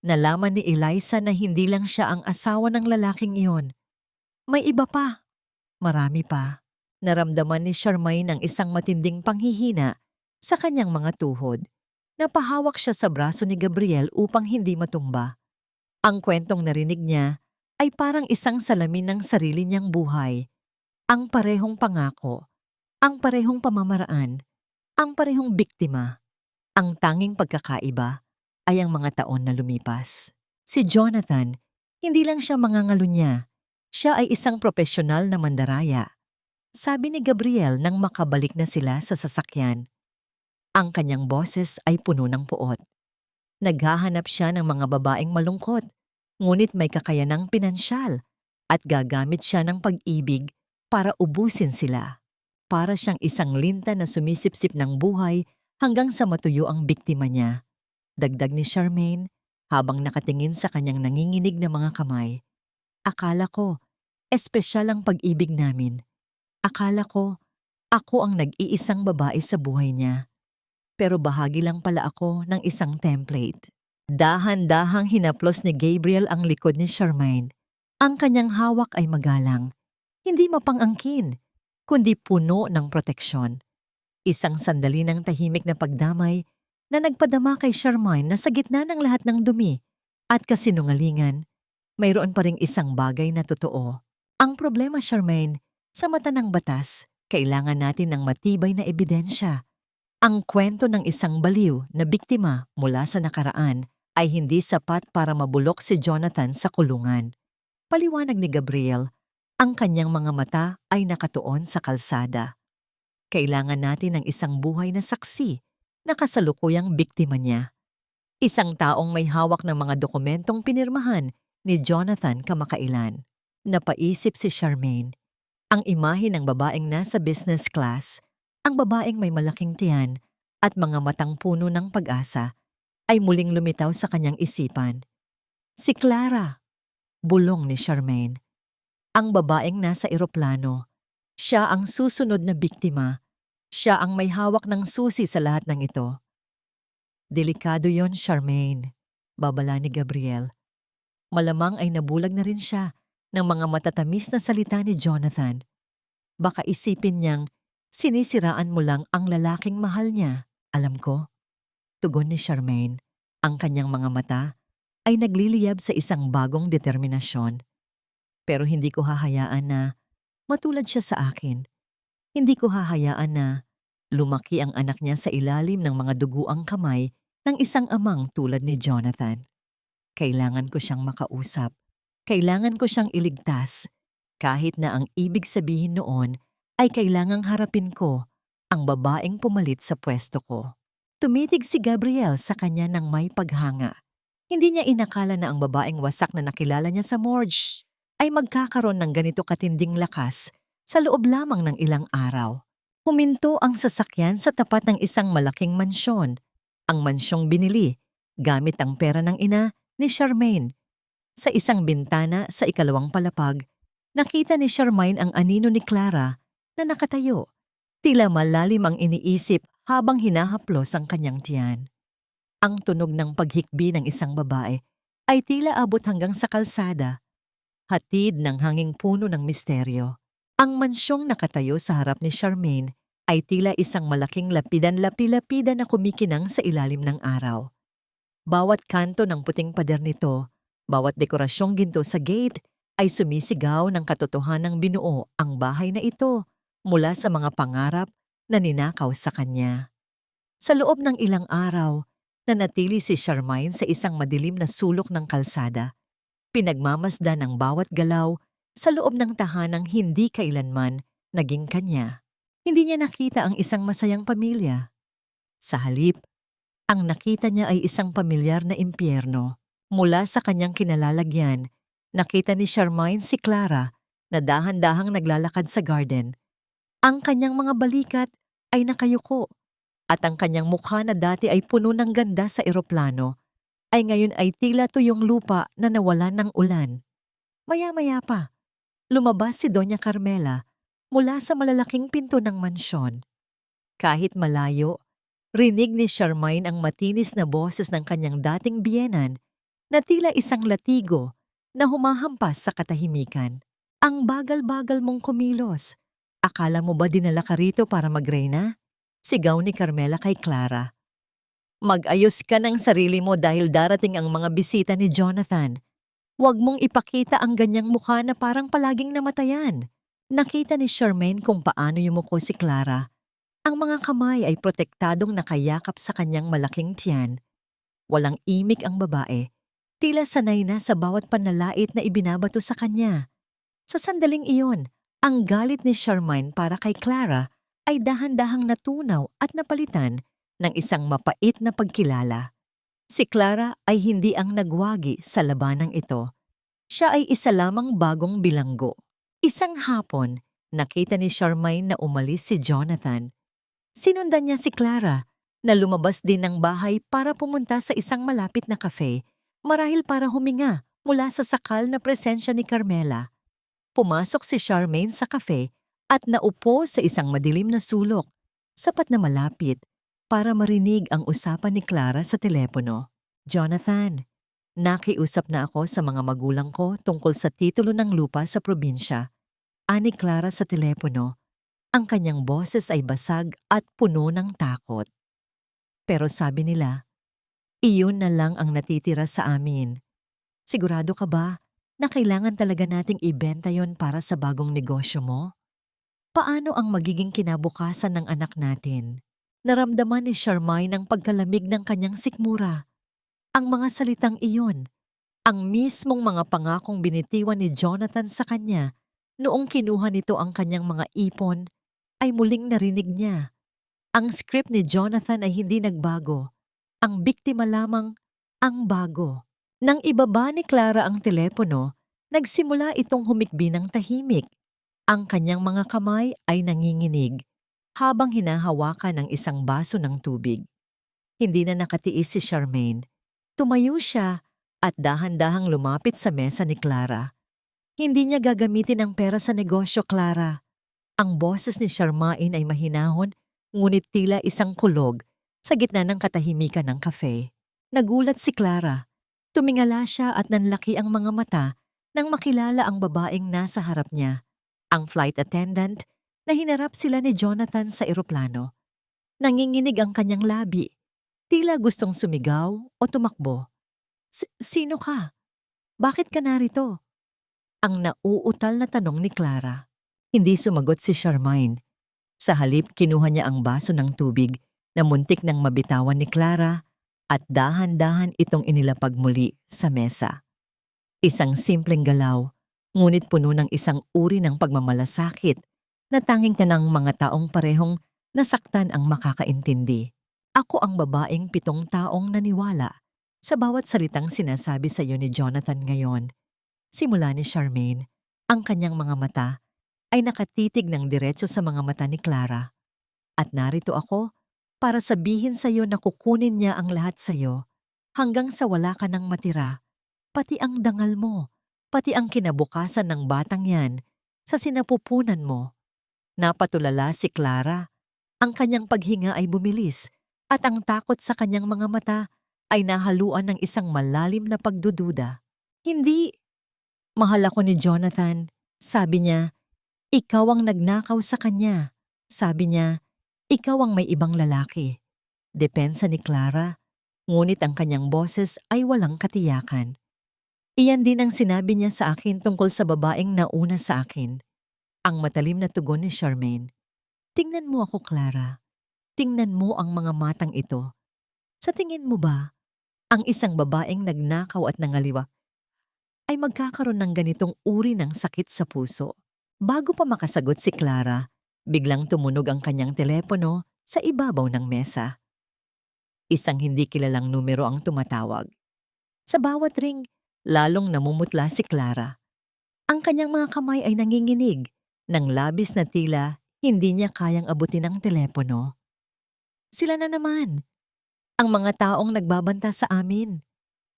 nalaman ni Eliza na hindi lang siya ang asawa ng lalaking iyon. May iba pa. Marami pa. Naramdaman ni Charmaine ang isang matinding panghihina sa kanyang mga tuhod. Napahawak siya sa braso ni Gabriel upang hindi matumba. Ang kwentong narinig niya ay parang isang salamin ng sarili niyang buhay. Ang parehong pangako, ang parehong pamamaraan, ang parehong biktima. Ang tanging pagkakaiba ay ang mga taon na lumipas. Si Jonathan, hindi lang siya mangangalunya. Siya ay isang profesional na mandaraya. Sabi ni Gabriel nang makabalik na sila sa sasakyan. Ang kanyang boses ay puno ng puot. Naghahanap siya ng mga babaeng malungkot, ngunit may kakayanang pinansyal at gagamit siya ng pag-ibig para ubusin sila. Para siyang isang linta na sumisipsip ng buhay hanggang sa matuyo ang biktima niya. Dagdag ni Charmaine habang nakatingin sa kanyang nanginginig na mga kamay. Akala ko, espesyal ang pag-ibig namin. Akala ko, ako ang nag-iisang babae sa buhay niya. Pero bahagi lang pala ako ng isang template. Dahan-dahang hinaplos ni Gabriel ang likod ni Charmaine. Ang kanyang hawak ay magalang, hindi mapangangkin, kundi puno ng proteksyon. Isang sandali ng tahimik na pagdamay na nagpadama kay Charmaine na sa gitna ng lahat ng dumi at kasinungalingan, mayroon pa ring isang bagay na totoo. Ang problema, Charmaine, sa mata ng batas, kailangan natin ng matibay na ebidensya. Ang kwento ng isang baliw na biktima mula sa nakaraan ay hindi sapat para mabulok si Jonathan sa kulungan. Paliwanag ni Gabriel, ang kanyang mga mata ay nakatuon sa kalsada. Kailangan natin ng isang buhay na saksi na kasalukuyang biktima niya. Isang taong may hawak ng mga dokumentong pinirmahan ni Jonathan kamakailan. Napaisip si Charmaine. Ang imahe ng babaeng nasa business class, ang babaeng may malaking tiyan at mga matang puno ng pag-asa ay muling lumitaw sa kanyang isipan. Si Clara, bulong ni Charmaine. Ang babaeng nasa eroplano. Siya ang susunod na biktima. Siya ang may hawak ng susi sa lahat ng ito. Delikado yon, Charmaine, babala ni Gabriel. Malamang ay nabulag na rin siya ng mga matatamis na salita ni Jonathan. Baka isipin niyang sinisiraan mo lang ang lalaking mahal niya. Alam ko, tugon ni Charmaine, ang kanyang mga mata ay nagliliyab sa isang bagong determinasyon. Pero hindi ko hahayaan na matulad siya sa akin. Hindi ko hahayaan na lumaki ang anak niya sa ilalim ng mga duguang kamay ng isang amang tulad ni Jonathan. Kailangan ko siyang makausap. Kailangan ko siyang iligtas. Kahit na ang ibig sabihin noon ay kailangang harapin ko ang babaeng pumalit sa pwesto ko. Tumitig si Gabriel sa kanya ng may paghanga. Hindi niya inakala na ang babaeng wasak na nakilala niya sa morgue ay magkakaroon ng ganito katinding lakas sa loob lamang ng ilang araw. Huminto ang sasakyan sa tapat ng isang malaking mansyon. Ang mansyong binili gamit ang pera ng ina ni Charmaine. Sa isang bintana sa ikalawang palapag, nakita ni Charmaine ang anino ni Clara na nakatayo. Tila malalim ang iniisip habang hinahaplos ang kanyang tiyan. Ang tunog ng paghikbi ng isang babae ay tila abot hanggang sa kalsada, hatid ng hanging puno ng misteryo. Ang mansyong nakatayo sa harap ni Charmaine ay tila isang malaking lapidan-lapi-lapidan na kumikinang sa ilalim ng araw. Bawat kanto ng puting pader nito, bawat dekorasyong ginto sa gate ay sumisigaw ng katotohanang binuo ang bahay na ito mula sa mga pangarap na ninakaw sa kanya. Sa loob ng ilang araw, nanatili si Charmaine sa isang madilim na sulok ng kalsada. Pinagmamasdan ang bawat galaw sa loob ng tahanang hindi kailanman naging kanya. Hindi niya nakita ang isang masayang pamilya. Sa halip, ang nakita niya ay isang pamilyar na impyerno. Mula sa kanyang kinalalagyan, nakita ni Charmaine si Clara na dahan-dahang naglalakad sa garden. Ang kanyang mga balikat ay nakayuko at ang kanyang mukha na dati ay puno ng ganda sa eroplano ay ngayon ay tila tuyong lupa na nawalan ng ulan. Maya-maya pa, lumabas si Doña Carmela mula sa malalaking pinto ng mansyon. Kahit malayo, rinig ni Charmaine ang matinis na boses ng kanyang dating biyenan na tila isang latigo na humahampas sa katahimikan. Ang bagal-bagal mong kumilos. Akala mo ba dinala ka rito para magreyna? Sigaw ni Carmela kay Clara. Mag-ayos ka ng sarili mo dahil darating ang mga bisita ni Jonathan. Huwag mong ipakita ang ganyang mukha na parang palaging namatayan. Nakita ni Charmaine kung paano yumuko si Clara. Ang mga kamay ay protektadong nakayakap sa kanyang malaking tiyan. Walang imik ang babae. Tila sanay na sa bawat panlalait na ibinabato sa kanya. Sa sandaling iyon, ang galit ni Charmaine para kay Clara ay dahan-dahang natunaw at napalitan ng isang mapait na pagkilala. Si Clara ay hindi ang nagwagi sa labanang ito. Siya ay isa lamang bagong bilanggo. Isang hapon, nakita ni Charmaine na umalis si Jonathan. Sinundan niya si Clara na lumabas din ng bahay para pumunta sa isang malapit na cafe, marahil para huminga mula sa sakal na presensya ni Carmela. Pumasok si Charmaine sa cafe at naupo sa isang madilim na sulok, sapat na malapit para marinig ang usapan ni Clara sa telepono. Jonathan, nakiusap na ako sa mga magulang ko tungkol sa titulo ng lupa sa probinsya. Ani Clara sa telepono. Ang kanyang boses ay basag at puno ng takot. Pero sabi nila, iyon na lang ang natitira sa amin. Sigurado ka ba na kailangan talaga nating ibenta yon para sa bagong negosyo mo? Paano ang magiging kinabukasan ng anak natin? Naramdaman ni Charmaine ang pagkalamig ng kanyang sikmura. Ang mga salitang iyon, ang mismong mga pangakong binitiwan ni Jonathan sa kanya noong kinuha nito ang kanyang mga ipon, ay muling narinig niya. Ang script ni Jonathan ay hindi nagbago. Ang biktima lamang ang bago. Nang ibaba ni Clara ang telepono, nagsimula itong humikbi ng tahimik. Ang kanyang mga kamay ay nanginginig habang hinahawakan ng isang baso ng tubig. Hindi na nakatiis si Charmaine. Tumayo siya at dahan-dahang lumapit sa mesa ni Clara. Hindi niya gagamitin ang pera sa negosyo, Clara. Ang boses ni Charmaine ay mahinahon, ngunit tila isang kulog sa gitna ng katahimikan ng kafe. Nagulat si Clara. Tumingala siya at nanlaki ang mga mata nang makilala ang babaeng nasa harap niya, ang flight attendant na hinarap sila ni Jonathan sa eroplano. Nanginginig ang kanyang labi. Tila gustong sumigaw o tumakbo. Sino ka? Bakit ka narito? Ang nauutal na tanong ni Clara. Hindi sumagot si Charmaine. Sa halip, kinuha niya ang baso ng tubig na muntik nang mabitawan ni Clara at dahan-dahan itong inilapag muli sa mesa. Isang simpleng galaw, ngunit puno ng isang uri ng pagmamalasakit na tanging ka ng mga taong parehong nasaktan ang makakaintindi. Ako ang babaeng 7 taong naniwala sa bawat salitang sinasabi sa iyo ni Jonathan ngayon. Simula ni Charmaine, ang kanyang mga mata ay nakatitig ng diretso sa mga mata ni Clara. At narito ako para sabihin sa iyo na kukunin niya ang lahat sa iyo hanggang sa wala ka nang matira, pati ang dangal mo, pati ang kinabukasan ng batang yan sa sinapupunan mo. Napatulala si Clara. Ang kanyang paghinga ay bumilis at ang takot sa kanyang mga mata ay nahaluan ng isang malalim na pagdududa. Hindi. Mahal ako ni Jonathan. Sabi niya, ikaw ang nagnakaw sa kanya. Sabi niya, ikaw ang may ibang lalaki. Depensa ni Clara, ngunit ang kanyang boses ay walang katiyakan. Iyan din ang sinabi niya sa akin tungkol sa babaeng nauna sa akin. Ang matalim na tugon ni Charmaine. Tingnan mo ako, Clara. Tingnan mo ang mga matang ito. Sa tingin mo ba, ang isang babaeng nagnakaw at nangaliwa ay magkakaroon ng ganitong uri ng sakit sa puso? Bago pa makasagot si Clara, biglang tumunog ang kanyang telepono sa ibabaw ng mesa. Isang hindi kilalang numero ang tumatawag. Sa bawat ring, lalong namumutla si Clara. Ang kanyang mga kamay ay nanginginig ng labis na tila hindi niya kayang abutin ang telepono. Sila na naman. Ang mga taong nagbabanta sa amin.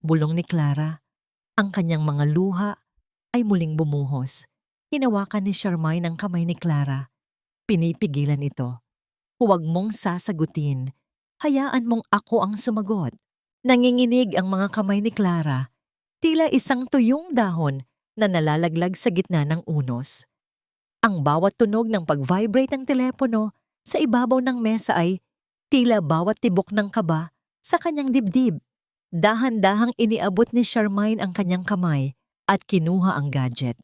Bulong ni Clara. Ang kanyang mga luha ay muling bumuhos. Hinawakan ni Charmaine ang kamay ni Clara. Pinipigilan ito. Huwag mong sasagutin. Hayaan mong ako ang sumagot. Nanginginig ang mga kamay ni Clara. Tila isang tuyong dahon na nalalaglag sa gitna ng unos. Ang bawat tunog ng pag-vibrate ng telepono sa ibabaw ng mesa ay tila bawat tibok ng kaba sa kanyang dibdib. Dahan-dahang iniabot ni Charmaine ang kanyang kamay at kinuha ang gadget.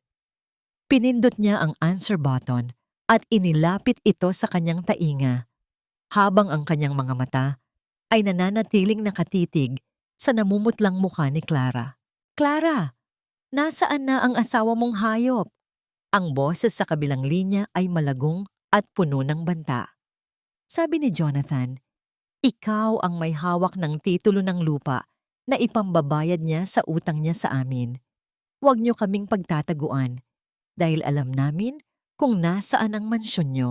Pinindot niya ang answer button at inilapit ito sa kanyang tainga, habang ang kanyang mga mata ay nananatiling nakatitig sa namumutlang mukha ni Clara. Clara, nasaan na ang asawa mong hayop? Ang boses sa kabilang linya ay malagong at puno ng banta. Sabi ni Jonathan, ikaw ang may hawak ng titulo ng lupa na ipambabayad niya sa utang niya sa amin. Huwag niyo kaming pagtataguan dahil alam namin kung nasaan ang mansyon niyo.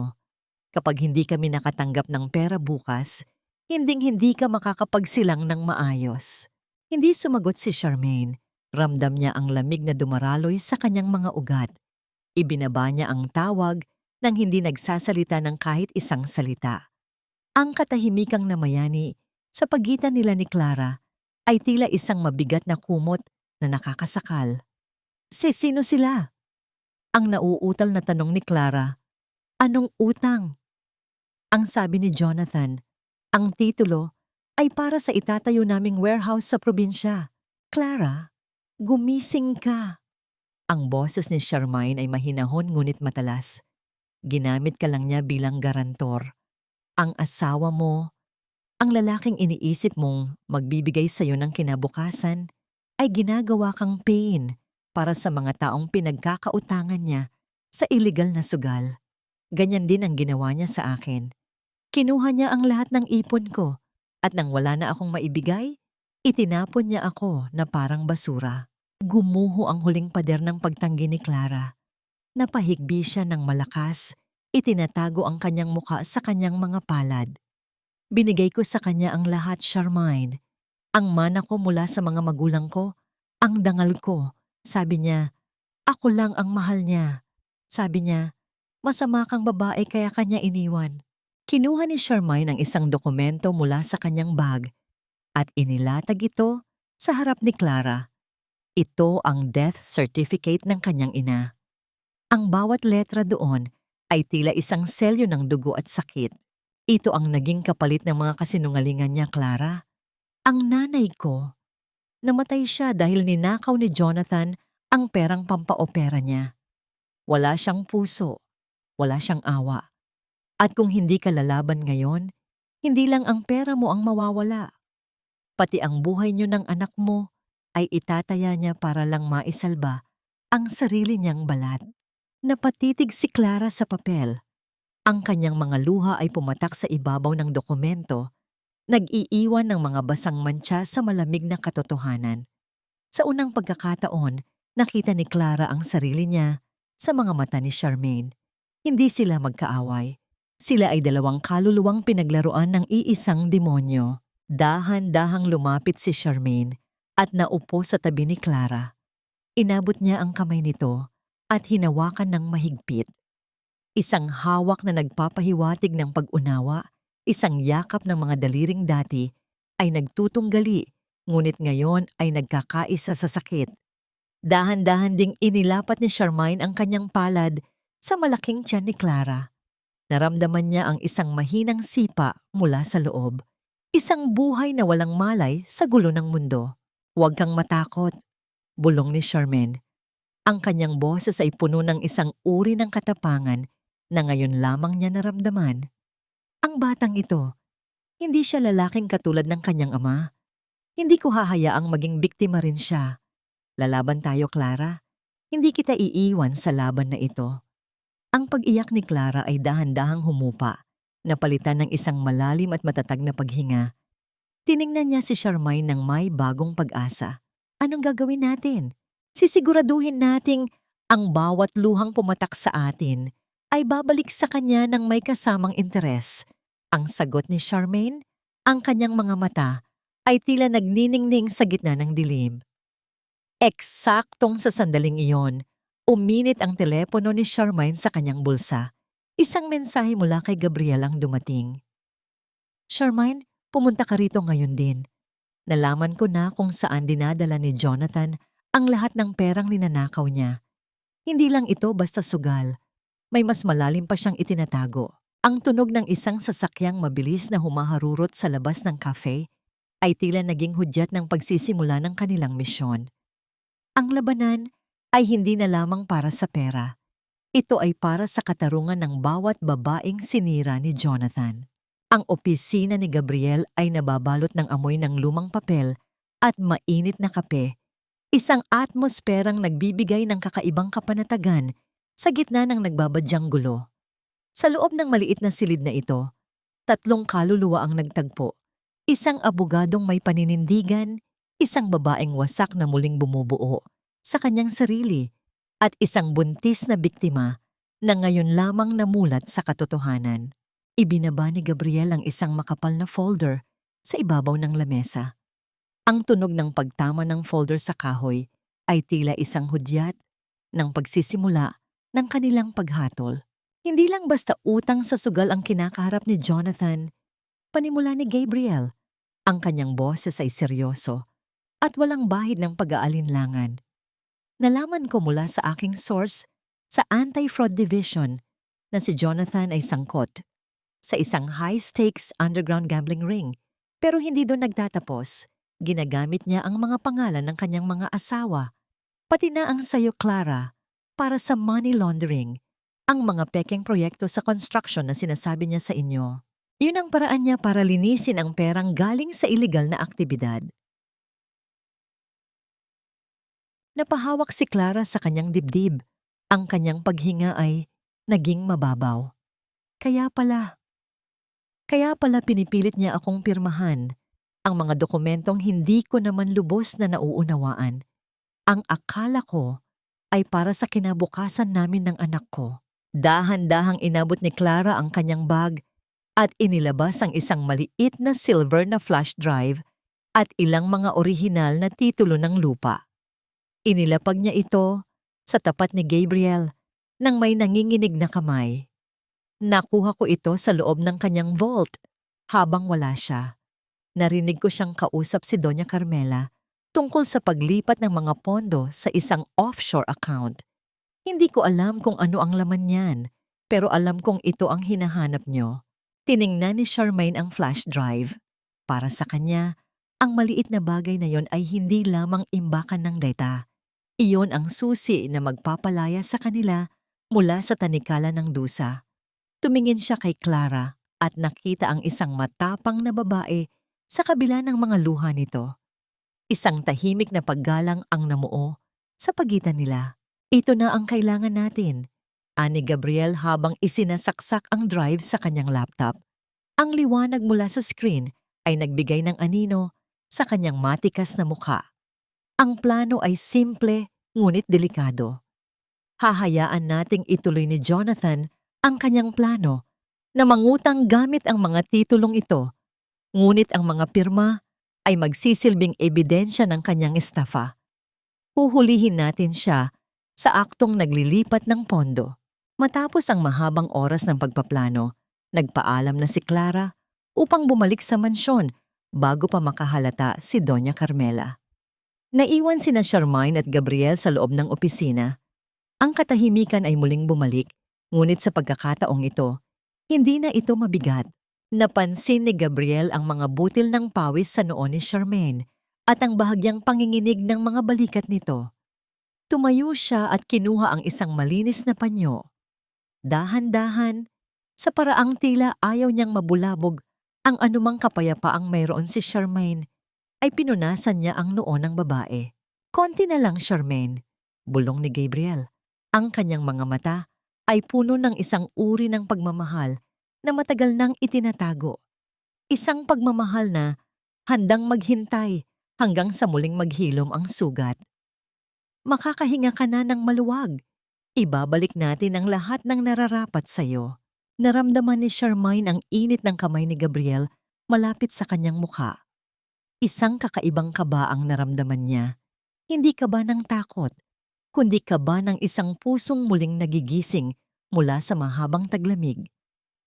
Kapag hindi kami nakatanggap ng pera bukas, hinding-hindi ka makakapagsilang ng maayos. Hindi sumagot si Charmaine. Ramdam niya ang lamig na dumaraloy sa kanyang mga ugat. Ibinaba niya ang tawag nang hindi nagsasalita ng kahit isang salita. Ang katahimikang namayani sa pagitan nila ni Clara ay tila isang mabigat na kumot na nakakasakal. Sino sila? Ang nauutal na tanong ni Clara. Anong utang? Ang sabi ni Jonathan, ang titulo ay para sa itatayo naming warehouse sa probinsya. Clara, gumising ka. Ang boses ni Charmaine ay mahinahon ngunit matalas. Ginamit ka lang niya bilang garantor. Ang asawa mo, ang lalaking iniisip mong magbibigay sa iyo ng kinabukasan, ay ginagawa kang pain para sa mga taong pinagkakautangan niya sa iligal na sugal. Ganyan din ang ginawa niya sa akin. Kinuha niya ang lahat ng ipon ko at nang wala na akong maibigay, itinapon niya ako na parang basura. Gumuho ang huling pader ng pagtanggi ni Clara. Napahigbi siya ng malakas, itinatago ang kanyang muka sa kanyang mga palad. Binigay ko sa kanya ang lahat, Charmaine. Ang mana ko mula sa mga magulang ko, ang dangal ko. Sabi niya, ako lang ang mahal niya. Sabi niya, masama kang babae kaya kanya iniwan. Kinuha ni Charmaine ang isang dokumento mula sa kanyang bag at inilatag ito sa harap ni Clara. Ito ang death certificate ng kanyang ina. Ang bawat letra doon ay tila isang selyo ng dugo at sakit. Ito ang naging kapalit ng mga kasinungalingan niya, Clara. Ang nanay ko, namatay siya dahil ninakaw ni Jonathan ang perang pampaopera niya. Wala siyang puso, wala siyang awa. At kung hindi ka lalaban ngayon, hindi lang ang pera mo ang mawawala. Pati ang buhay niyo ng anak mo ay itataya niya para lang maisalba ang sarili niyang balat. Napatitig si Clara sa papel. Ang kanyang mga luha ay pumatak sa ibabaw ng dokumento, nag-iiwan ng mga basang mantsa sa malamig na katotohanan. Sa unang pagkakataon, nakita ni Clara ang sarili niya sa mga mata ni Charmaine. Hindi sila magkaaway. Sila ay dalawang kaluluwang pinaglaruan ng iisang demonyo. Dahan-dahang lumapit si Charmaine at naupo sa tabi ni Clara. Inabot niya ang kamay nito at hinawakan ng mahigpit. Isang hawak na nagpapahiwatig ng pag-unawa, isang yakap ng mga daliring dati ay nagtutunggali, ngunit ngayon ay nagkakaisa sa sakit. Dahan-dahan ding inilapat ni Charmaine ang kanyang palad sa malaking tiyan ni Clara. Naramdaman niya ang isang mahinang sipa mula sa loob. Isang buhay na walang malay sa gulo ng mundo. "Huwag kang matakot," bulong ni Charmaine. Ang kanyang boses ay puno ng isang uri ng katapangan na ngayon lamang niya naramdaman. Ang batang ito, hindi siya lalaking katulad ng kanyang ama. Hindi ko hahayaang maging biktima rin siya. Lalaban tayo, Clara. Hindi kita iiwan sa laban na ito. Ang pag-iyak ni Clara ay dahan-dahang humupa, napalitan ng isang malalim at matatag na paghinga. Tiningnan niya si Charmaine ng may bagong pag-asa. "Anong gagawin natin? Sisiguraduhin nating ang bawat luhang pumatak sa atin ay babalik sa kanya ng may kasamang interes." Ang sagot ni Charmaine, ang kanyang mga mata ay tila nagniningning sa gitna ng dilim. Eksaktong sa sandaling iyon, uminit ang telepono ni Charmaine sa kanyang bulsa. Isang mensahe mula kay Gabriel ang dumating. "Charmaine, pumunta ka rito ngayon din. Nalaman ko na kung saan dinadala ni Jonathan ang lahat ng perang ninanakaw niya. Hindi lang ito basta sugal. May mas malalim pa siyang itinatago." Ang tunog ng isang sasakyang mabilis na humaharurot sa labas ng cafe ay tila naging hudyat ng pagsisimula ng kanilang misyon. Ang labanan ay hindi na lamang para sa pera. Ito ay para sa katarungan ng bawat babaeng sinira ni Jonathan. Ang opisina ni Gabriel ay nababalot ng amoy ng lumang papel at mainit na kape, isang atmosperang nagbibigay ng kakaibang kapanatagan sa gitna ng nagbabadyang gulo. Sa loob ng maliit na silid na ito, 3 kaluluwa ang nagtagpo. Isang abogadong may paninindigan, isang babaeng wasak na muling bumubuo sa kanyang sarili, at isang buntis na biktima na ngayon lamang namulat sa katotohanan. Ibinaba ni Gabriel ang isang makapal na folder sa ibabaw ng lamesa. Ang tunog ng pagtama ng folder sa kahoy ay tila isang hudyat ng pagsisimula ng kanilang paghatol. Hindi lang basta utang sa sugal ang kinakaharap ni Jonathan, panimula ni Gabriel. Ang kanyang boses ay seryoso at walang bahid ng pag-aalinlangan. Nalaman ko mula sa aking source sa Anti-Fraud Division na si Jonathan ay sangkot sa isang high-stakes underground gambling ring. Pero hindi doon nagtatapos. Ginagamit niya ang mga pangalan ng kanyang mga asawa, pati na ang sayo, Clara, para sa money laundering, ang mga pekeng proyekto sa construction na sinasabi niya sa inyo. Yun ang paraan niya para linisin ang perang galing sa iligal na aktibidad. Napahawak si Clara sa kanyang dibdib. Ang kanyang paghinga ay naging mababaw. Kaya pala pinipilit niya akong pirmahan ang mga dokumentong hindi ko naman lubos na nauunawaan. Ang akala ko ay para sa kinabukasan namin ng anak ko. Dahan-dahang inabot ni Clara ang kanyang bag at inilabas ang isang maliit na silver na flash drive at ilang mga orihinal na titulo ng lupa. Inilapag niya ito sa tapat ni Gabriel nang may nanginginig na kamay. Nakuha ko ito sa loob ng kanyang vault habang wala siya. Narinig ko siyang kausap si Doña Carmela tungkol sa paglipat ng mga pondo sa isang offshore account. Hindi ko alam kung ano ang laman niyan, pero alam kong ito ang hinahanap niyo. Tiningnan ni Charmaine ang flash drive. Para sa kanya, ang maliit na bagay na yon ay hindi lamang imbakan ng data. Iyon ang susi na magpapalaya sa kanila mula sa tanikala ng dusa. Tumingin siya kay Clara at nakita ang isang matapang na babae sa kabila ng mga luha nito. Isang tahimik na paggalang ang namuo sa pagitan nila. "Ito na ang kailangan natin," ani Gabriel habang isinasaksak ang drive sa kanyang laptop. Ang liwanag mula sa screen ay nagbigay ng anino sa kanyang matikas na mukha. Ang plano ay simple ngunit delikado. Hahayaan nating ituloy ni Jonathan ang kanyang plano na mangutang gamit ang mga titulong ito, ngunit ang mga pirma ay magsisilbing ebidensya ng kanyang estafa. Huhulihin natin siya sa aktong naglilipat ng pondo. Matapos ang mahabang oras ng pagpaplano, nagpaalam na si Clara upang bumalik sa mansyon bago pa makahalata si Doña Carmela. Naiwan sina Charmaine at Gabriel sa loob ng opisina. Ang katahimikan ay muling bumalik, ngunit sa pagkakataong ito, hindi na ito mabigat. Napansin ni Gabriel ang mga butil ng pawis sa noo ni Charmaine at ang bahagyang panginginig ng mga balikat nito. Tumayo siya at kinuha ang isang malinis na panyo. Dahan-dahan, sa paraang tila ayaw niyang mabulabog ang anumang kapayapaang mayroon si Charmaine, ay pinunasan niya ang noo ng babae. Konti na lang, Charmaine, bulong ni Gabriel. Ang kanyang mga mata ay puno ng isang uri ng pagmamahal na matagal nang itinatago. Isang pagmamahal na handang maghintay hanggang sa muling maghilom ang sugat. Makakahinga ka na ng maluwag. Ibabalik natin ang lahat ng nararapat sa'yo. Naramdaman ni Charmaine ang init ng kamay ni Gabriel malapit sa kanyang mukha. Isang kakaibang kaba ang naramdaman niya. Hindi kaba ng takot, kundi kaba ng isang pusong muling nagigising mula sa mahabang taglamig.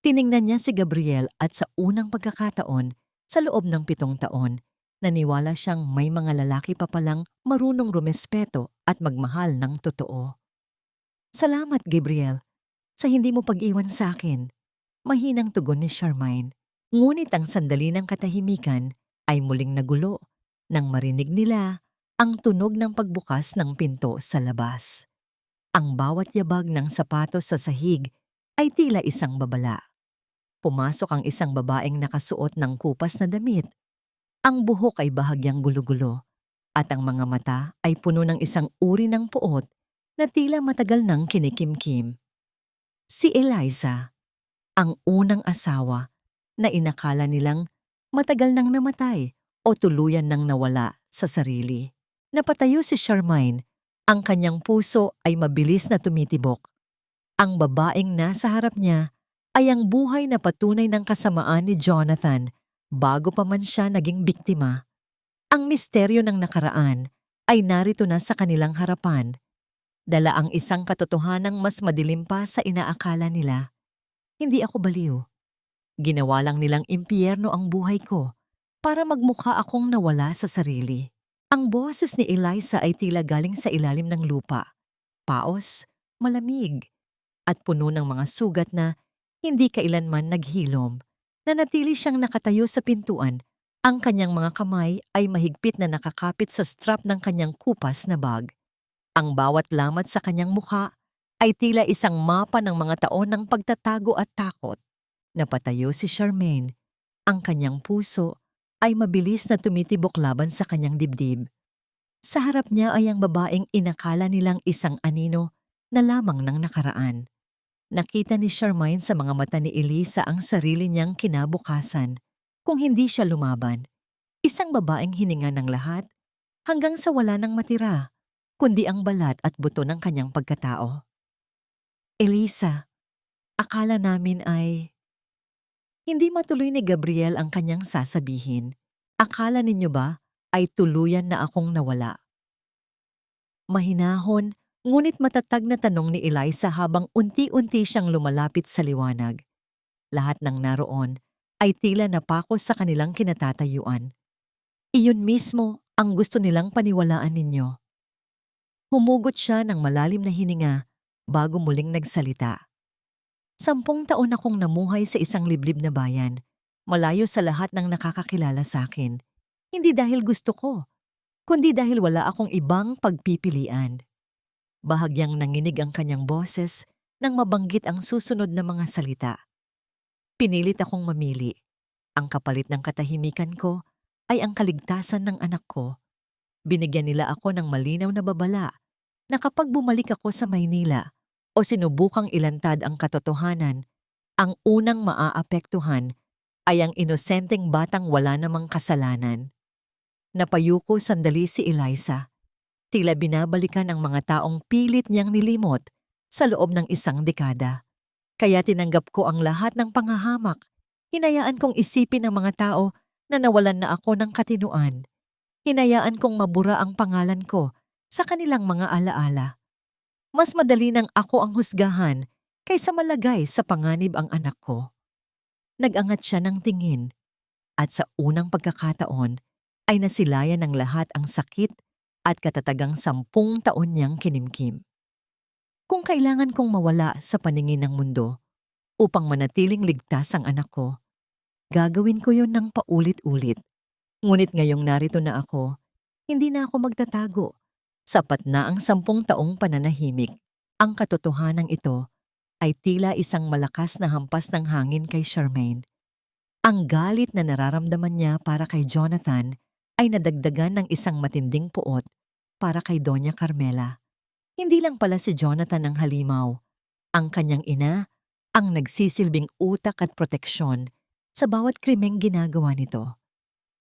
Tiningnan niya si Gabriel at sa unang pagkakataon, sa loob ng 7 taon, naniwala siyang may mga lalaki pa palang marunong rumespeto at magmahal ng totoo. Salamat, Gabriel, sa hindi mo pag-iwan sa akin. Mahinang tugon ni Charmaine. Ngunit ang sandali ng katahimikan ay muling nagulo nang marinig nila ang tunog ng pagbukas ng pinto sa labas. Ang bawat yabag ng sapatos sa sahig ay tila isang babala. Pumasok ang isang babaeng nakasuot ng kupas na damit. Ang buhok ay bahagyang gulo-gulo at ang mga mata ay puno ng isang uri ng puot na tila matagal nang kinikimkim. Si Eliza, ang unang asawa na inakala nilang matagal nang namatay o tuluyan nang nawala sa sarili. Napatayo si Charmaine, ang kanyang puso ay mabilis na tumitibok. Ang babaeng nasa harap niya ay ang buhay na patunay ng kasamaan ni Jonathan bago pa man siya naging biktima. Ang misteryo ng nakaraan ay narito na sa kanilang harapan. Dala ang isang katotohanang mas madilim pa sa inaakala nila. Hindi ako baliw. Ginawa lang nilang impyerno ang buhay ko para magmukha akong nawala sa sarili. Ang boses ni Eliza ay tila galing sa ilalim ng lupa. Paos, malamig, at puno ng mga sugat na hindi kailanman naghilom. Nanatili siyang nakatayo sa pintuan. Ang kanyang mga kamay ay mahigpit na nakakapit sa strap ng kanyang kupas na bag. Ang bawat lamat sa kanyang mukha ay tila isang mapa ng mga taon ng pagtatago at takot. Napatayo si Charmaine. Ang kanyang puso ay mabilis na tumitibok laban sa kanyang dibdib. Sa harap niya ay ang babaeng inakala nilang isang anino na lamang ng nakaraan. Nakita ni Charmaine sa mga mata ni Eliza ang sarili niyang kinabukasan. Kung hindi siya lumaban, isang babaeng hininga ng lahat hanggang sa wala nang matira, kundi ang balat at buto ng kanyang pagkatao. Eliza, akala namin ay... Hindi matuloy ni Gabriel ang kanyang sasabihin. Akala ninyo ba ay tuluyan na akong nawala? Mahinahon, ngunit matatag na tanong ni Eliza habang unti-unti siyang lumalapit sa liwanag. Lahat ng naroon ay tila napako sa kanilang kinatatayuan. Iyon mismo ang gusto nilang paniwalaan ninyo. Humugot siya ng malalim na hininga bago muling nagsalita. 10 taon akong namuhay sa isang liblib na bayan, malayo sa lahat ng nakakakilala sa akin. Hindi dahil gusto ko, kundi dahil wala akong ibang pagpipilian. Bahagyang nanginig ang kanyang boses nang mabanggit ang susunod na mga salita. Pinilit akong mamili. Ang kapalit ng katahimikan ko ay ang kaligtasan ng anak ko. Binigyan nila ako ng malinaw na babala na kapag bumalik ako sa Maynila o sinubukang ilantad ang katotohanan, ang unang maaapektuhan ay ang inosenteng batang wala namang kasalanan. Napayuko sandali si Eliza. Tila binabalikan ang mga taong pilit niyang nilimot sa loob ng 1 dekada. Kaya tinanggap ko ang lahat ng panghahamak. Hinayaan kong isipin ng mga tao na nawalan na ako ng katinuan. Hinayaan kong mabura ang pangalan ko sa kanilang mga alaala. Mas madali nang ako ang husgahan kaysa malagay sa panganib ang anak ko. Nag-angat siya ng tingin at sa unang pagkakataon ay nasilayan ng lahat ang sakit at katatagang 10 taon niyang kinimkim. Kung kailangan kong mawala sa paningin ng mundo upang manatiling ligtas ang anak ko, gagawin ko yon ng paulit-ulit. Ngunit ngayong narito na ako, hindi na ako magtatago. Sapat na ang 10 taong pananahimik. Ang katotohanan ito ay tila isang malakas na hampas ng hangin kay Charmaine. Ang galit na nararamdaman niya para kay Jonathan ay nadagdagan ng isang matinding puot para kay Doña Carmela. Hindi lang pala si Jonathan ang halimaw. Ang kanyang ina ang nagsisilbing utak at proteksyon sa bawat krimeng ginagawa nito.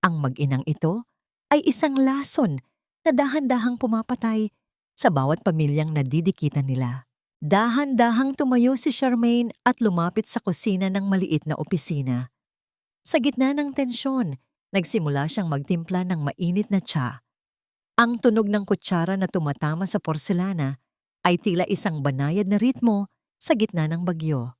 Ang mag-inang ito ay isang lason na dahan-dahang pumapatay sa bawat pamilyang nadidikitan nila. Dahan-dahang tumayo si Charmaine at lumapit sa kusina ng maliit na opisina. Sa gitna ng tensyon, nagsimula siyang magtimpla ng mainit na tsa. Ang tunog ng kutsara na tumatama sa porselana ay tila isang banayad na ritmo sa gitna ng bagyo.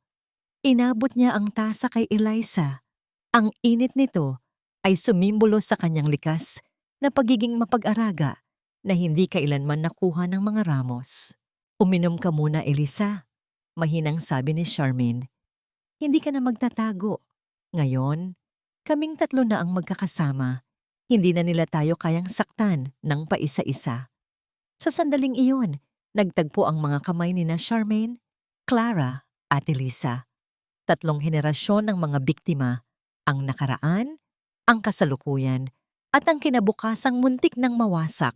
Inabot niya ang tasa kay Eliza. Ang init nito ay sumimbolo sa kanyang likas na pagiging mapag-araga na hindi kailanman nakuha ng mga Ramos. "Uminom ka muna, Eliza," mahinang sabi ni Charmaine. "Hindi ka na magtatago. Ngayon, kaming 3 na ang magkakasama. Hindi na nila tayo kayang saktan ng paisa-isa." Sa sandaling iyon, nagtagpo ang mga kamay ni na Charmaine, Clara at Eliza. 3 henerasyon ng mga biktima, ang nakaraan, ang kasalukuyan, at ang kinabukasang muntik ng mawasak.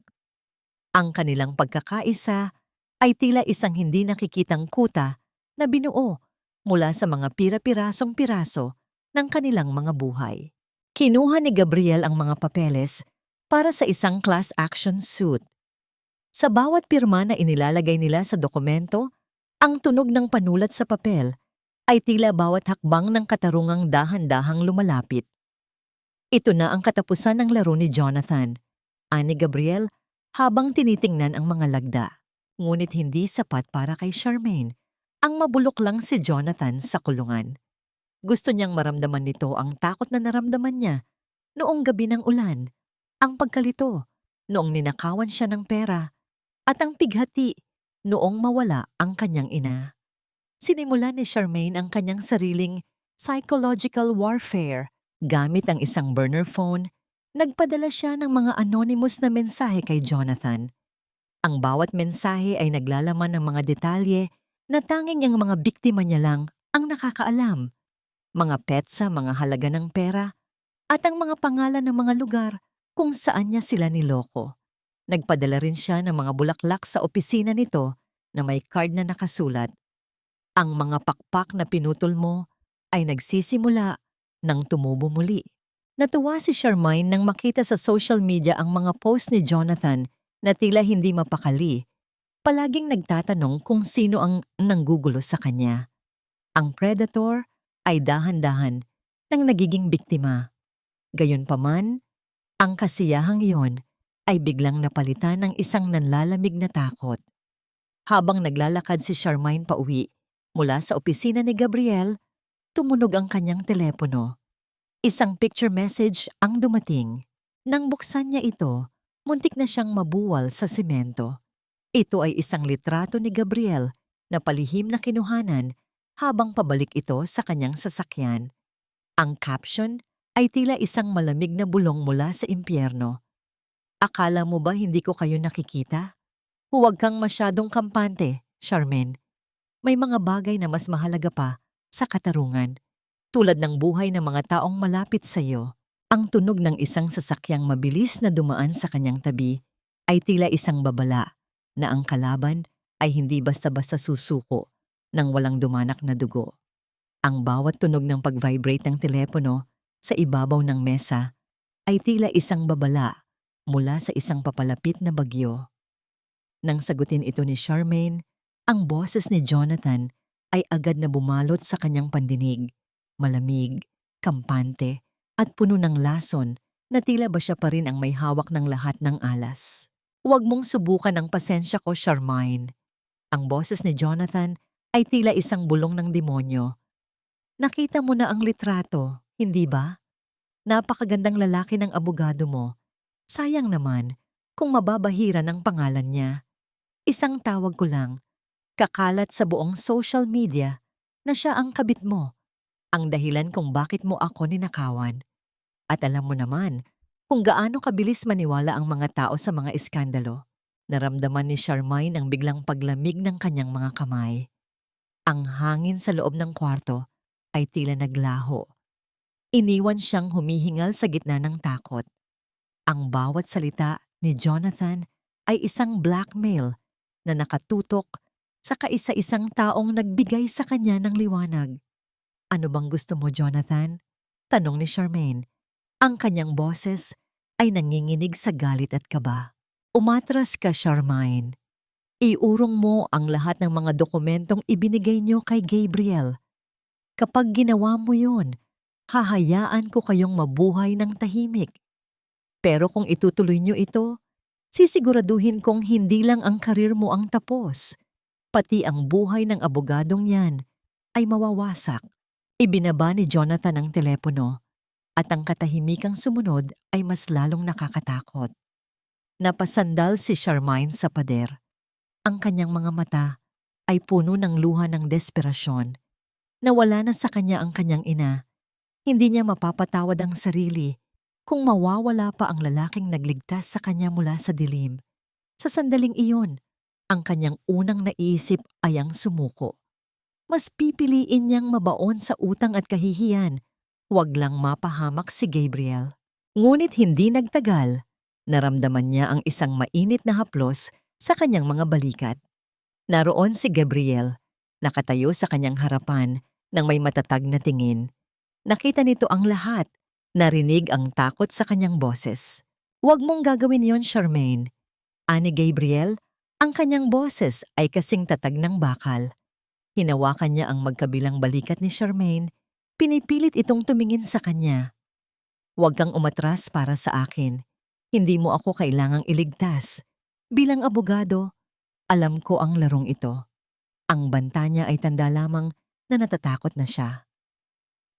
Ang kanilang pagkakaisa ay tila isang hindi nakikitang kuta na binuo mula sa mga pira-pirasong piraso ng kanilang mga buhay. Kinuha ni Gabriel ang mga papeles para sa isang class action suit. Sa bawat pirma na inilalagay nila sa dokumento, ang tunog ng panulat sa papel ay tila bawat hakbang ng katarungang dahan-dahang lumalapit. Ito na ang katapusan ng laro ni Jonathan, ani Gabriel habang tinitingnan ang mga lagda. Ngunit hindi sapat para kay Charmaine. Ang mabulok lang si Jonathan sa kulungan. Gusto niyang maramdaman nito ang takot na naramdaman niya noong gabi ng ulan, ang pagkalito noong ninakawan siya ng pera, at ang pighati noong mawala ang kanyang ina. Sinimulan ni Charmaine ang kanyang sariling psychological warfare. Gamit ang isang burner phone, nagpadala siya ng mga anonymous na mensahe kay Jonathan. Ang bawat mensahe ay naglalaman ng mga detalye na tanging ang mga biktima niya lang ang nakakaalam. Mga petsa, mga halaga ng pera, at ang mga pangalan ng mga lugar kung saan niya sila niloko. Nagpadala rin siya ng mga bulaklak sa opisina nito na may card na nakasulat, "Ang mga pakpak na pinutol mo ay nagsisimula nang tumubo muli." Natuwa si Charmaine nang makita sa social media ang mga post ni Jonathan na tila hindi mapakali. Palaging nagtatanong kung sino ang nanggugulo sa kanya. Ang predator ay dahan-dahan nang nagiging biktima. Gayunpaman, ang kasiyahang iyon ay biglang napalitan ng isang nanlalamig na takot. Habang naglalakad si Charmaine pauwi mula sa opisina ni Gabriel, tumunog ang kanyang telepono. Isang picture message ang dumating. Nang buksan niya ito, muntik na siyang mabuwal sa semento. Ito ay isang litrato ni Gabriel na palihim na kinuhanan habang pabalik ito sa kanyang sasakyan. Ang caption ay tila isang malamig na bulong mula sa impyerno. "Akala mo ba hindi ko kayo nakikita? Huwag kang masyadong kampante, Charmaine. May mga bagay na mas mahalaga pa sa katarungan, tulad ng buhay ng mga taong malapit sa iyo." Ang tunog ng isang sasakyang mabilis na dumaan sa kanyang tabi ay tila isang babala na ang kalaban ay hindi basta-basta susuko nang walang dumanak na dugo. Ang bawat tunog ng pag-vibrate ng telepono sa ibabaw ng mesa ay tila isang babala mula sa isang papalapit na bagyo. Nang sagutin ito ni Charmaine, ang boses ni Jonathan ay agad na bumalot sa kanyang pandinig. Malamig, kampante, at puno ng lason na tila ba siya pa rin ang may hawak ng lahat ng alas. "Huwag mong subukan ang pasensya ko, Charmaine." Ang boses ni Jonathan ay tila isang bulong ng demonyo. Nakita mo na ang litrato, hindi ba? Napakagandang lalaki ng abogado mo. Sayang naman kung mababahira ng pangalan niya. Isang tawag ko lang, kakalat sa buong social media na siya ang kabit mo. Ang dahilan kung bakit mo ako ninakawan. At alam mo naman kung gaano kabilis maniwala ang mga tao sa mga iskandalo. Naramdaman ni Charmaine ang biglang paglamig ng kanyang mga kamay. Ang hangin sa loob ng kwarto ay tila naglaho. Iniwan siyang humihingal sa gitna ng takot. Ang bawat salita ni Jonathan ay isang blackmail na nakatutok sa kaisa-isang taong nagbigay sa kanya ng liwanag. Ano bang gusto mo, Jonathan? Tanong ni Charmaine. Ang kanyang boses ay nanginginig sa galit at kaba. Umatras ka, Charmaine. Iurong mo ang lahat ng mga dokumentong ibinigay niyo kay Gabriel. Kapag ginawa mo yun, hahayaan ko kayong mabuhay ng tahimik. Pero kung itutuloy niyo ito, sisiguraduhin kong hindi lang ang karir mo ang tapos. Pati ang buhay ng abogadong yan ay mawawasak. Ibinaba ni Jonathan ang telepono at ang katahimikang sumunod ay mas lalong nakakatakot. Napasandal si Charmaine sa pader. Ang kanyang mga mata ay puno ng luha ng desperasyon. Nawala na sa kanya ang kanyang ina. Hindi niya mapapatawad ang sarili kung mawawala pa ang lalaking nagligtas sa kanya mula sa dilim. Sa sandaling iyon, ang kanyang unang naisip ay ang sumuko. Mas pipiliin niyang mabaon sa utang at kahihiyan, huwag lang mapahamak si Gabriel. Ngunit hindi nagtagal, naramdaman niya ang isang mainit na haplos sa kanyang mga balikat. Naroon si Gabriel, nakatayo sa kanyang harapan nang may matatag na tingin. Nakita nito ang lahat, narinig ang takot sa kanyang boses. Huwag mong gagawin yon, Charmaine. Ani Gabriel, ang kanyang boses ay kasing tatag ng bakal. Hinawakan niya ang magkabilang balikat ni Charmaine, pinipilit itong tumingin sa kanya. Huwag kang umatras para sa akin. Hindi mo ako kailangang iligtas. Bilang abogado, alam ko ang larong ito. Ang banta niya ay tanda lamang na natatakot na siya.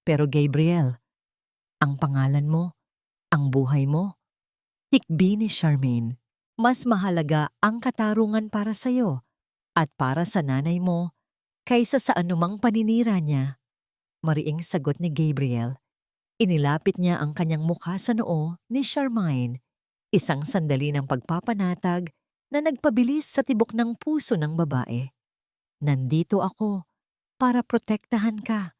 Pero Gabriel, ang pangalan mo, ang buhay mo, hikbi ni Charmaine. Mas mahalaga ang katarungan para sa'yo at para sa nanay mo kaysa sa anumang paninira niya. Mariing sagot ni Gabriel. Inilapit niya ang kanyang mukha sa noo ni Charmaine. Isang sandali ng pagpapanatag na nagpabilis sa tibok ng puso ng babae. Nandito ako para protektahan ka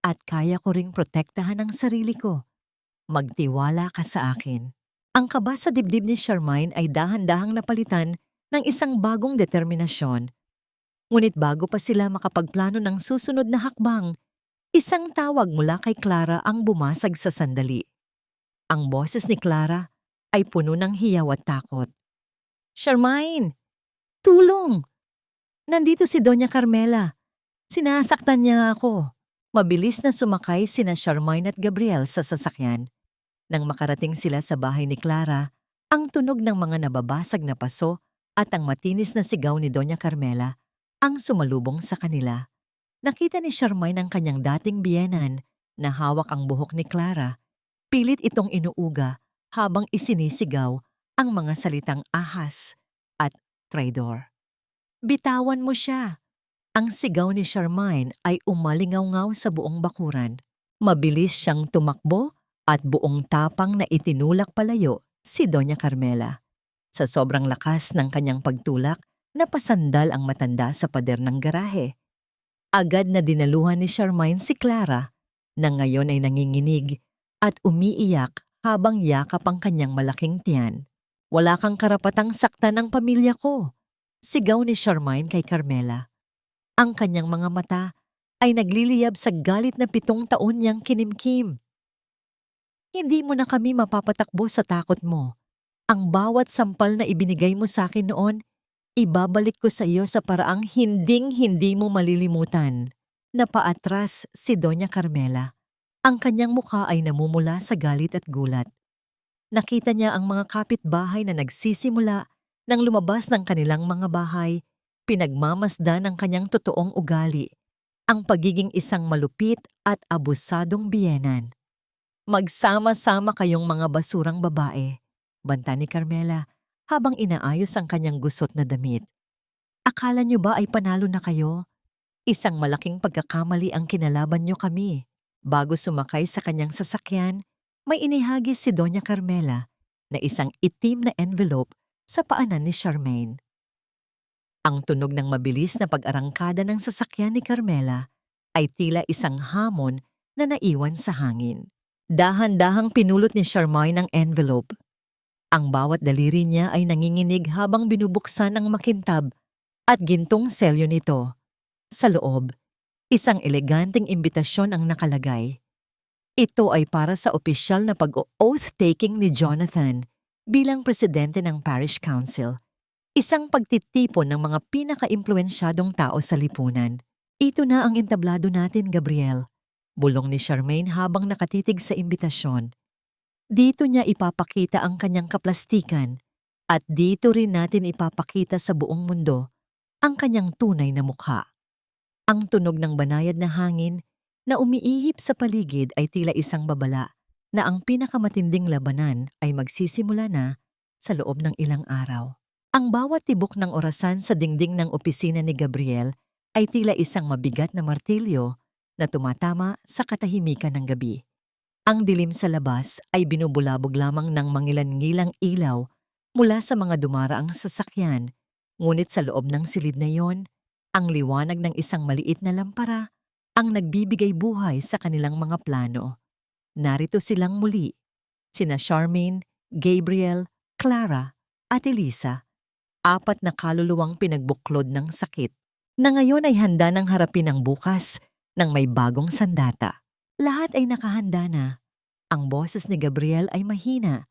at kaya ko ring protektahan ang sarili ko. Magtiwala ka sa akin. Ang kaba sa dibdib ni Charmaine ay dahan-dahang napalitan ng isang bagong determinasyon. Ngunit bago pa sila makapagplano ng susunod na hakbang, isang tawag mula kay Clara ang bumasag sa sandali. Ang boses ni Clara ay puno ng hiyaw at takot. Charmaine! Tulong! Nandito si Doña Carmela. Sinasaktan niya ako. Mabilis na sumakay sina Charmaine at Gabriel sa sasakyan. Nang makarating sila sa bahay ni Clara, ang tunog ng mga nababasag na paso at ang matinis na sigaw ni Doña Carmela ang sumalubong sa kanila. Nakita ni Charmaine ang kanyang dating biyenan na hawak ang buhok ni Clara. Pilit itong inuuga habang isinisigaw ang mga salitang ahas at traidor. Bitawan mo siya! Ang sigaw ni Charmaine ay umalingaw-ngaw sa buong bakuran. Mabilis siyang tumakbo at buong tapang na itinulak palayo si Doña Carmela. Sa sobrang lakas ng kanyang pagtulak, napasandal ang matanda sa pader ng garahe. Agad na dinaluhan ni Charmaine si Clara na ngayon ay nanginginig at umiiyak habang yakap ang kanyang malaking tiyan. Wala kang karapatang saktan ang pamilya ko, sigaw ni Charmaine kay Carmela. Ang kanyang mga mata ay nagliliyab sa galit na 7 taon niyang kinimkim. Hindi mo na kami mapapatakbo sa takot mo. Ang bawat sampal na ibinigay mo sa akin noon, ibabalik ko sa iyo sa paraang hinding-hindi mo malilimutan. Napaatras si Doña Carmela. Ang kanyang mukha ay namumula sa galit at gulat. Nakita niya ang mga kapitbahay na nagsisimula nang lumabas ng kanilang mga bahay, Pinagmamasdan ng kanyang totoong ugali, ang pagiging isang malupit at abusadong biyenan. Magsama-sama kayong mga basurang babae, banta ni Carmela habang inaayos ang kanyang gusot na damit. Akala niyo ba ay panalo na kayo? Isang malaking pagkakamali ang kinalaban niyo kami. Bago sumakay sa kanyang sasakyan, may inihagis si Doña Carmela na isang itim na envelope sa paanan ni Charmaine. Ang tunog ng mabilis na pag-arangkada ng sasakyan ni Carmela ay tila isang hamon na naiwan sa hangin. Dahan-dahang pinulot ni Charmaine ang envelope. Ang bawat daliri niya ay nanginginig habang binubuksan ang makintab at gintong selyo nito. Sa loob, isang eleganteng imbitasyon ang nakalagay. Ito ay para sa opisyal na pag-oath-taking ni Jonathan bilang presidente ng Parish Council. Isang pagtitipon ng mga pinaka-impluensyadong tao sa lipunan. Ito na ang entablado natin, Gabriel. Bulong ni Charmaine habang nakatitig sa imbitasyon. Dito niya ipapakita ang kanyang kaplastikan at dito rin natin ipapakita sa buong mundo ang kanyang tunay na mukha. Ang tunog ng banayad na hangin na umiihip sa paligid ay tila isang babala na ang pinakamatinding labanan ay magsisimula na sa loob ng ilang araw. Ang bawat tibok ng orasan sa dingding ng opisina ni Gabriel ay tila isang mabigat na martilyo na tumatama sa katahimikan ng gabi. Ang dilim sa labas ay binubulabog lamang ng mangilan-ngilang ilaw mula sa mga dumaraang sasakyan, ngunit sa loob ng silid na iyon, ang liwanag ng isang maliit na lampara ang nagbibigay buhay sa kanilang mga plano. Narito silang muli, sina Charmaine, Gabriel, Clara at Elisa. 4 na kaluluwang pinagbuklod ng sakit, na ngayon ay handa ng harapin ang bukas ng may bagong sandata. Lahat ay nakahanda na. Ang boses ni Gabriel ay mahina,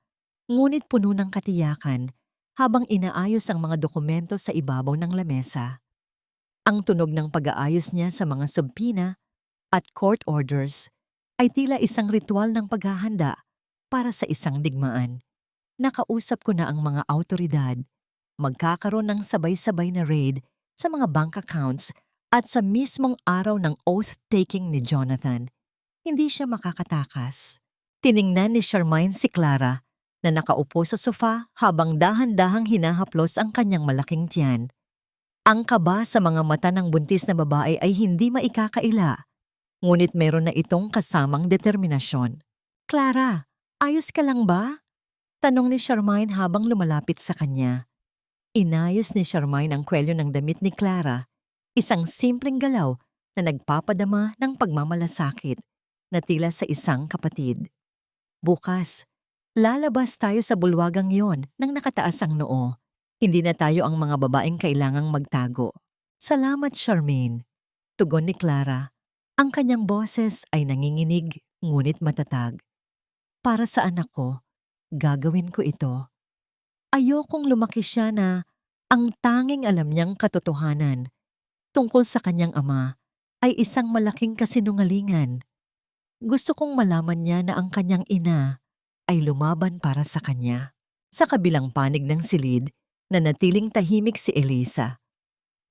ngunit puno ng katiyakan habang inaayos ang mga dokumento sa ibabaw ng lamesa. Ang tunog ng pag-aayos niya sa mga subpina at court orders ay tila isang ritual ng paghahanda para sa isang digmaan. Nakausap ko na ang mga awtoridad. Magkakaroon ng sabay-sabay na raid sa mga bank accounts at sa mismong araw ng oath-taking ni Jonathan. Hindi siya makakatakas. Tiningnan ni Charmaine si Clara na nakaupo sa sofa habang dahan-dahang hinahaplos ang kanyang malaking tiyan. Ang kaba sa mga mata ng buntis na babae ay hindi maikakaila, ngunit meron na itong kasamang determinasyon. Clara, ayos ka lang ba? Tanong ni Charmaine habang lumalapit sa kanya. Inayos ni Charmaine ang kwelyo ng damit ni Clara, isang simpleng galaw na nagpapadama ng pagmamalasakit na tila sa isang kapatid. Bukas, lalabas tayo sa bulwagang yon nang nakataas ang noo. Hindi na tayo ang mga babaeng kailangang magtago. Salamat, Charmaine. Tugon ni Clara. Ang kanyang boses ay nanginginig ngunit matatag. Para sa anak ko, gagawin ko ito. Ayokong lumaki siya na ang tanging alam niyang katotohanan tungkol sa kanyang ama ay isang malaking kasinungalingan. Gusto kong malaman niya na ang kanyang ina ay lumaban para sa kanya. Sa kabilang panig ng silid, nanatiling tahimik si Elisa.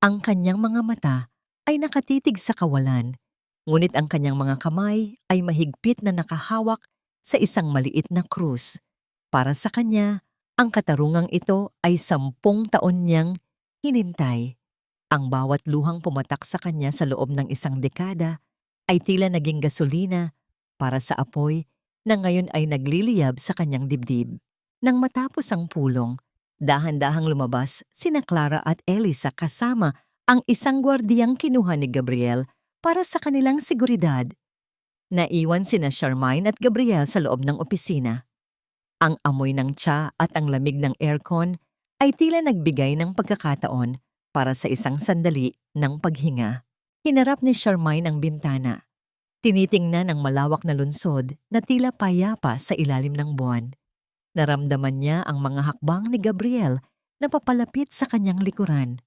Ang kanyang mga mata ay nakatitig sa kawalan, ngunit ang kanyang mga kamay ay mahigpit na nakahawak sa isang maliit na krus. Para sa kanya, ang katarungang ito ay 10 taon niyang hinintay. Ang bawat luhang pumatak sa kanya sa loob ng isang dekada ay tila naging gasolina para sa apoy na ngayon ay nagliliyab sa kanyang dibdib. Nang matapos ang pulong, dahan-dahang lumabas sina Clara at Elisa kasama ang isang gwardiyang kinuha ni Gabriel para sa kanilang seguridad. Naiwan sina Charmaine at Gabriel sa loob ng opisina. Ang amoy ng tsa at ang lamig ng aircon ay tila nagbigay ng pagkakataon para sa isang sandali ng paghinga. Hinarap ni Charmaine ang bintana. Tinitingnan ang malawak na lungsod na tila payapa sa ilalim ng buwan. Naramdaman niya ang mga hakbang ni Gabriel na papalapit sa kanyang likuran.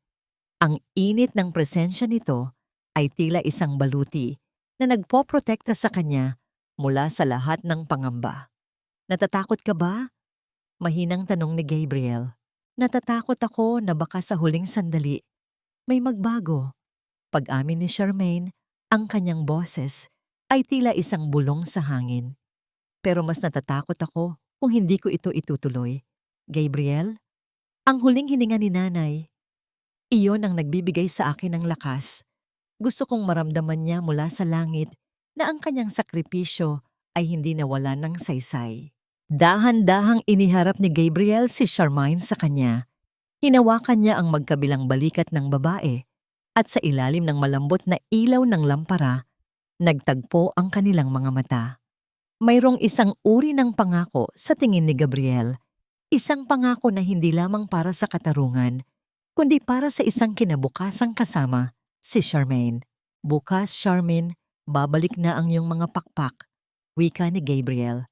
Ang init ng presensya nito ay tila isang baluti na nagpoprotekta sa kanya mula sa lahat ng pangamba. Natatakot ka ba? Mahinang tanong ni Gabriel. Natatakot ako na baka sa huling sandali may magbago. Pag-amin ni Charmaine, ang kanyang boses ay tila isang bulong sa hangin. Pero mas natatakot ako kung hindi ko ito itutuloy. Gabriel, ang huling hininga ni nanay, iyon ang nagbibigay sa akin ng lakas. Gusto kong maramdaman niya mula sa langit na ang kanyang sakripisyo ay hindi nawala ng saysay. Dahan-dahang iniharap ni Gabriel si Charmaine sa kanya. Hinawakan niya ang magkabilang balikat ng babae at sa ilalim ng malambot na ilaw ng lampara, nagtagpo ang kanilang mga mata. Mayroong isang uri ng pangako sa tingin ni Gabriel. Isang pangako na hindi lamang para sa katarungan, kundi para sa isang kinabukasang kasama, si Charmaine. Bukas, Charmaine, babalik na ang iyong mga pakpak, wika ni Gabriel.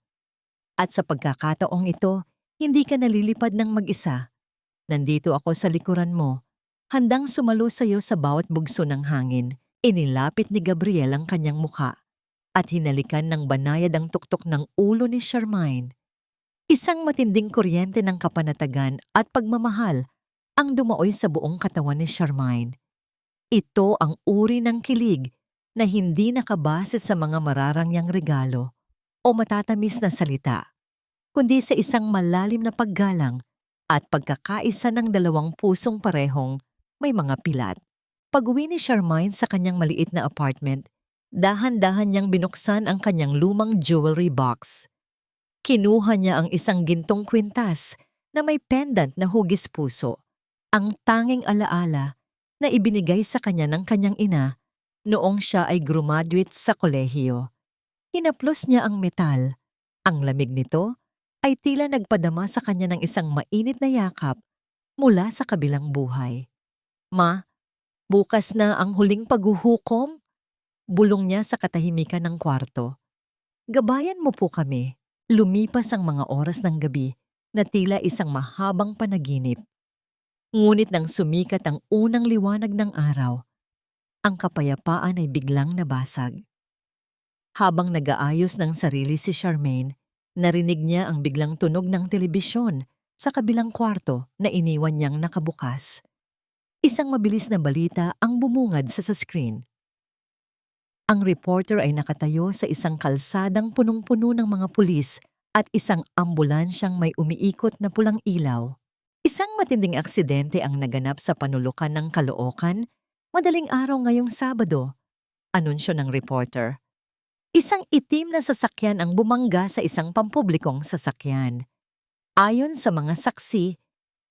At sa pagkakataong ito, hindi ka nalilipad ng mag-isa. Nandito ako sa likuran mo, handang sumalo sa iyo sa bawat bugso ng hangin. Inilapit ni Gabriel ang kanyang muka at hinalikan ng banayad ang tuktok ng ulo ni Charmaine. Isang matinding kuryente ng kapanatagan at pagmamahal ang dumaoy sa buong katawan ni Charmaine. Ito ang uri ng kilig na hindi nakabase sa mga mararangyang regalo o matatamis na salita, kundi sa isang malalim na paggalang at pagkakaisa ng dalawang pusong parehong may mga pilat. Pag-uwi ni Charmaine sa kanyang maliit na apartment, dahan-dahan niyang binuksan ang kanyang lumang jewelry box. Kinuha niya ang isang gintong kwintas na may pendant na hugis puso, ang tanging alaala na ibinigay sa kanya ng kanyang ina noong siya ay graduate sa kolehiyo. Hinaplos niya ang metal. Ang lamig nito ay tila nagpadama sa kanya ng isang mainit na yakap mula sa kabilang buhay. Ma, bukas na ang huling paghuhukom, bulong niya sa katahimikan ng kwarto. Gabayan mo po kami. Lumipas ang mga oras ng gabi na tila isang mahabang panaginip. Ngunit nang sumikat ang unang liwanag ng araw, ang kapayapaan ay biglang nabasag. Habang nag-aayos ng sarili si Charmaine, narinig niya ang biglang tunog ng telebisyon sa kabilang kwarto na iniwan niyang nakabukas. Isang mabilis na balita ang bumungad sa screen. Ang reporter ay nakatayo sa isang kalsadang punong-puno ng mga pulis at isang ambulansyang may umiikot na pulang ilaw. Isang matinding aksidente ang naganap sa panulukan ng Caloocan madaling araw ngayong Sabado, anunsyo ng reporter. Isang itim na sasakyan ang bumangga sa isang pampublikong sasakyan. Ayon sa mga saksi,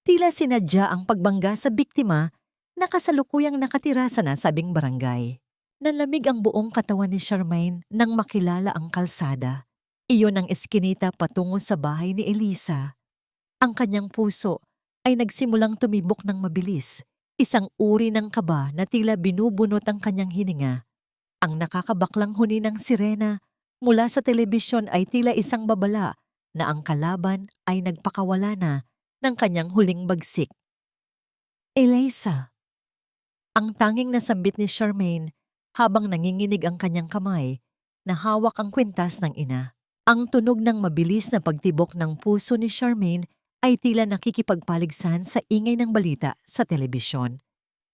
tila sinadya ang pagbangga sa biktima na kasalukuyang nakatira sa nasabing barangay. Nalamig ang buong katawan ni Charmaine nang makilala ang kalsada. Iyon ang eskinita patungo sa bahay ni Elisa. Ang kanyang puso ay nagsimulang tumibok ng mabilis, isang uri ng kaba na tila binubunot ang kanyang hininga. Ang nakakabaklang huni ng sirena mula sa telebisyon ay tila isang babala na ang kalaban ay nagpakawala na ng kanyang huling bagsik. Elisa! Ang tanging nasambit ni Charmaine habang nanginginig ang kanyang kamay na hawak ang kwintas ng ina. Ang tunog ng mabilis na pagtibok ng puso ni Charmaine ay tila nakikipagpaligsahan sa ingay ng balita sa telebisyon.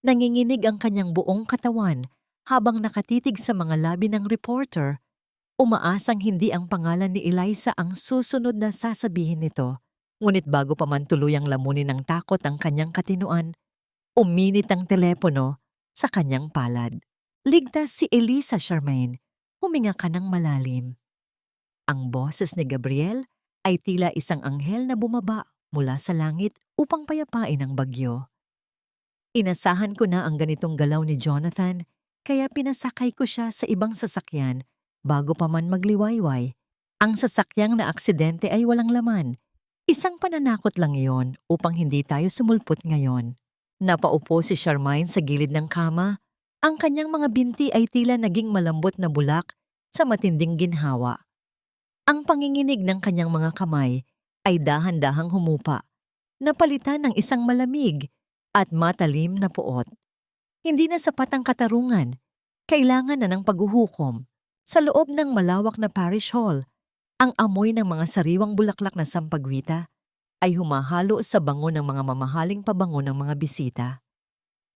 Nanginginig ang kanyang buong katawan habang nakatitig sa mga labi ng reporter, umaasang hindi ang pangalan ni Elisa ang susunod na sasabihin nito. Ngunit bago pa man tuluyang lamunin ng takot ang kanyang katinuan, uminit ang telepono sa kanyang palad. Ligtas si Elisa, Charmaine. Huminga ka ng malalim. Ang boses ni Gabriel ay tila isang anghel na bumaba mula sa langit upang payapain ang bagyo. Inasahan ko na ang ganitong galaw ni Jonathan, kaya pinasakay ko siya sa ibang sasakyan bago pa man magliwayway. Ang sasakyang na aksidente ay walang laman. Isang pananakot lang iyon upang hindi tayo sumulpot ngayon. Napaupo si Charmaine sa gilid ng kama. Ang kanyang mga binti ay tila naging malambot na bulak sa matinding ginhawa. Ang panginginig ng kanyang mga kamay ay dahan-dahang humupa, napalitan ng isang malamig at matalim na puot. Hindi na sapat ang katarungan, kailangan na ng paghuhukom. Sa loob ng malawak na parish hall, ang amoy ng mga sariwang bulaklak na sampagwita ay humahalo sa bango ng mga mamahaling pabango ng mga bisita.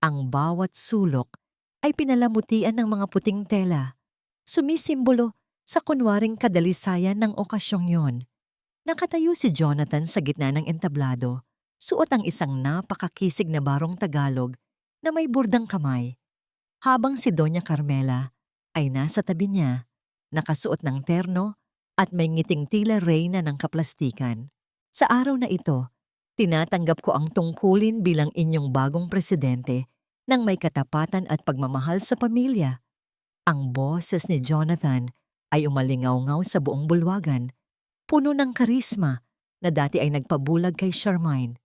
Ang bawat sulok ay pinalamutian ng mga puting tela, sumisimbolo sa kunwaring kadalisayan ng okasyong yon. Nakatayo si Jonathan sa gitna ng entablado, suot ang isang napakakisig na barong Tagalog na may burdang kamay, habang si Doña Carmela ay nasa tabi niya, nakasuot ng terno at may ngiting tila reyna ng kaplastikan. Sa araw na ito, tinatanggap ko ang tungkulin bilang inyong bagong presidente ng may katapatan at pagmamahal sa pamilya. Ang boses ni Jonathan ay umalingaw-ngaw sa buong bulwagan, puno ng karisma na dati ay nagpabulag kay Charmaine.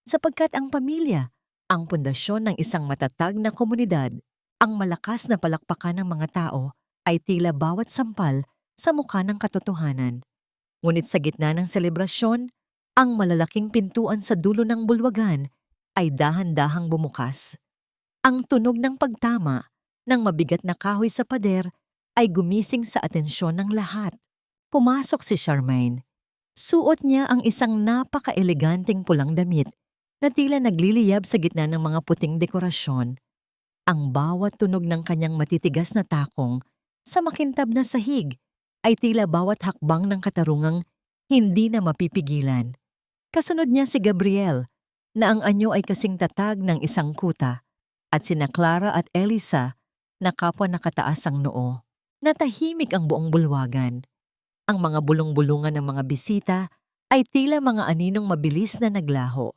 Sapagkat ang pamilya, ang pundasyon ng isang matatag na komunidad, ang malakas na palakpakan ng mga tao ay tila bawat sampal sa mukha ng katotohanan. Ngunit sa gitna ng selebrasyon, ang malalaking pintuan sa dulo ng bulwagan ay dahan-dahang bumukas. Ang tunog ng pagtama ng mabigat na kahoy sa pader ay gumising sa atensyon ng lahat. Pumasok si Charmaine. Suot niya ang isang napaka-eleganteng pulang damit na tila nagliliyab sa gitna ng mga puting dekorasyon. Ang bawat tunog ng kanyang matitigas na takong sa makintab na sahig ay tila bawat hakbang ng katarungang hindi na mapipigilan. Kasunod niya si Gabriel, na ang anyo ay kasing tatag ng isang kuta, at sina Clara at Elisa na kapwa nakataas ang noo. Natahimik ang buong bulwagan. Ang mga bulong-bulungan ng mga bisita ay tila mga aninong mabilis na naglaho.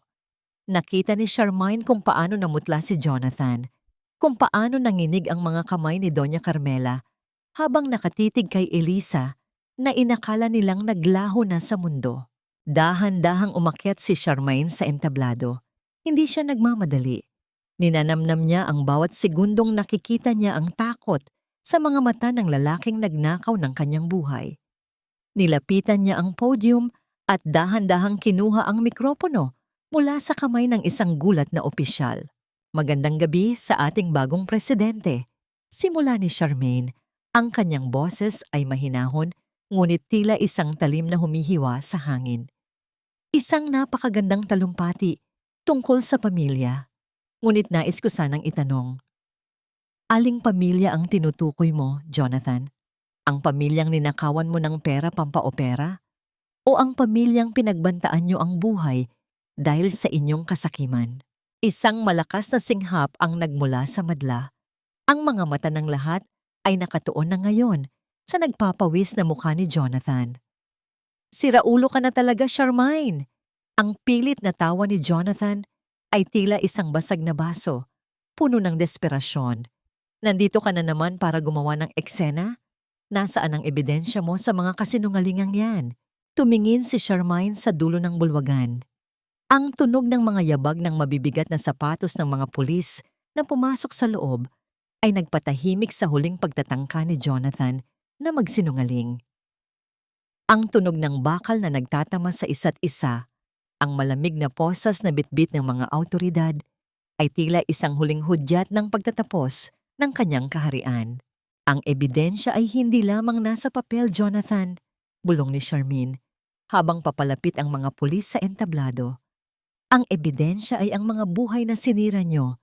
Nakita ni Charmaine kung paano namutla si Jonathan, kung paano nanginig ang mga kamay ni Doña Carmela habang nakatitig kay Elisa na inakala nilang naglaho na sa mundo. Dahan-dahang umakyat si Charmaine sa entablado. Hindi siya nagmamadali. Ninanamnam niya ang bawat segundong nakikita niya ang takot sa mga mata ng lalaking nagnakaw ng kanyang buhay. Nilapitan niya ang podium at dahan-dahang kinuha ang mikropono mula sa kamay ng isang gulat na opisyal. Magandang gabi sa ating bagong presidente. Simula ni Charmaine, ang kanyang boses ay mahinahon ngunit tila isang talim na humihiwa sa hangin. Isang napakagandang talumpati tungkol sa pamilya. Ngunit nais ko sanang itanong, aling pamilya ang tinutukoy mo, Jonathan? Ang pamilyang ninakawan mo ng pera pampaopera? O ang pamilyang pinagbantaan nyo ang buhay dahil sa inyong kasakiman? Isang malakas na singhap ang nagmula sa madla. Ang mga mata ng lahat ay nakatuon na ngayon sa nagpapawis na mukha ni Jonathan. Siraulo ka na talaga, Charmaine. Ang pilit na tawa ni Jonathan ay tila isang basag na baso, puno ng desperasyon. Nandito ka na naman para gumawa ng eksena? Nasaan ang ebidensya mo sa mga kasinungalingang yan? Tumingin si Charmaine sa dulo ng bulwagan. Ang tunog ng mga yabag ng mabibigat na sapatos ng mga pulis na pumasok sa loob ay nagpatahimik sa huling pagtatangka ni Jonathan na magsinungaling. Ang tunog ng bakal na nagtatama sa isa't isa, ang malamig na posas na bitbit ng mga awtoridad, ay tila isang huling hudyat ng pagtatapos ng kanyang kaharian. Ang ebidensya ay hindi lamang nasa papel, Jonathan, bulong ni Charmaine, habang papalapit ang mga pulis sa entablado. Ang ebidensya ay ang mga buhay na sinira nyo,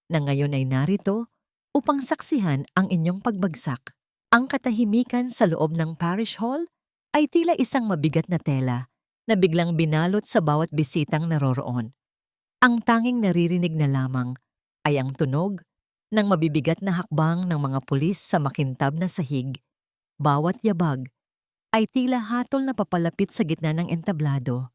na ngayon ay narito upang saksihan ang inyong pagbagsak. Ang katahimikan sa loob ng parish hall ay tila isang mabigat na tela na biglang binalot sa bawat bisitang naroroon. Ang tanging naririnig na lamang ay ang tunog ng mabibigat na hakbang ng mga pulis sa makintab na sahig. Bawat yabag ay tila hatol na papalapit sa gitna ng entablado.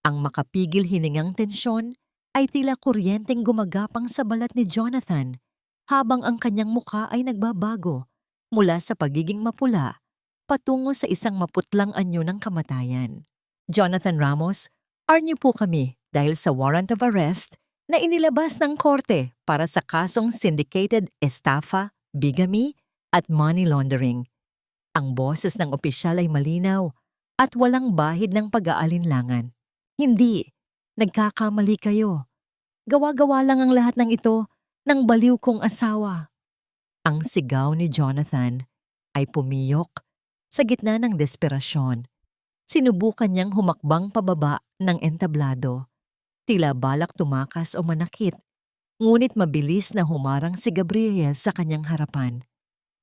Ang makapigil hiningang tensyon ay tila kuryenteng gumagapang sa balat ni Jonathan habang ang kanyang mukha ay nagbabago mula sa pagiging mapula patungo sa isang maputlang anyo ng kamatayan. Jonathan Ramos, arnyo po kami dahil sa warrant of arrest na inilabas ng korte para sa kasong syndicated estafa, bigamy at money laundering. Ang boses ng opisyal ay malinaw at walang bahid ng pag-aalinlangan. Hindi, nagkakamali kayo. Gawa-gawa lang ang lahat ng ito ng baliw kong asawa. Ang sigaw ni Jonathan ay pumiyok sa gitna ng desperasyon. Sinubukan niyang humakbang pababa ng entablado. Tila balak tumakas o manakit. Ngunit mabilis na humarang si Gabriel sa kanyang harapan.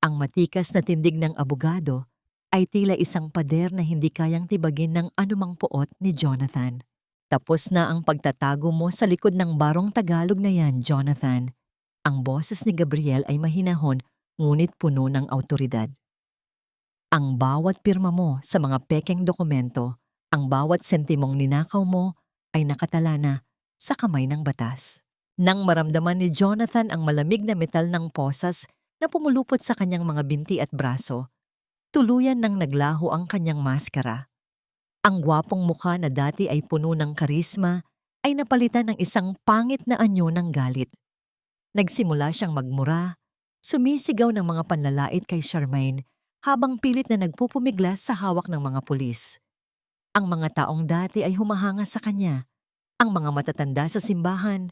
Ang matikas na tindig ng abogado ay tila isang pader na hindi kayang tibagin ng anumang puot ni Jonathan. Tapos na ang pagtatago mo sa likod ng barong Tagalog na yan, Jonathan. Ang boses ni Gabriel ay mahinahon ngunit puno ng awtoridad. Ang bawat pirma mo sa mga pekeng dokumento, ang bawat sentimong ninakaw mo ay nakatala na sa kamay ng batas. Nang maramdaman ni Jonathan ang malamig na metal ng posas na pumulupot sa kanyang mga binti at braso, tuluyan nang naglaho ang kanyang maskara. Ang gwapong mukha na dati ay puno ng karisma ay napalitan ng isang pangit na anyo ng galit. Nagsimula siyang magmura, sumisigaw ng mga panlalait kay Charmaine habang pilit na nagpupumiglas sa hawak ng mga pulis. Ang mga taong dati ay humahanga sa kanya, ang mga matatanda sa simbahan,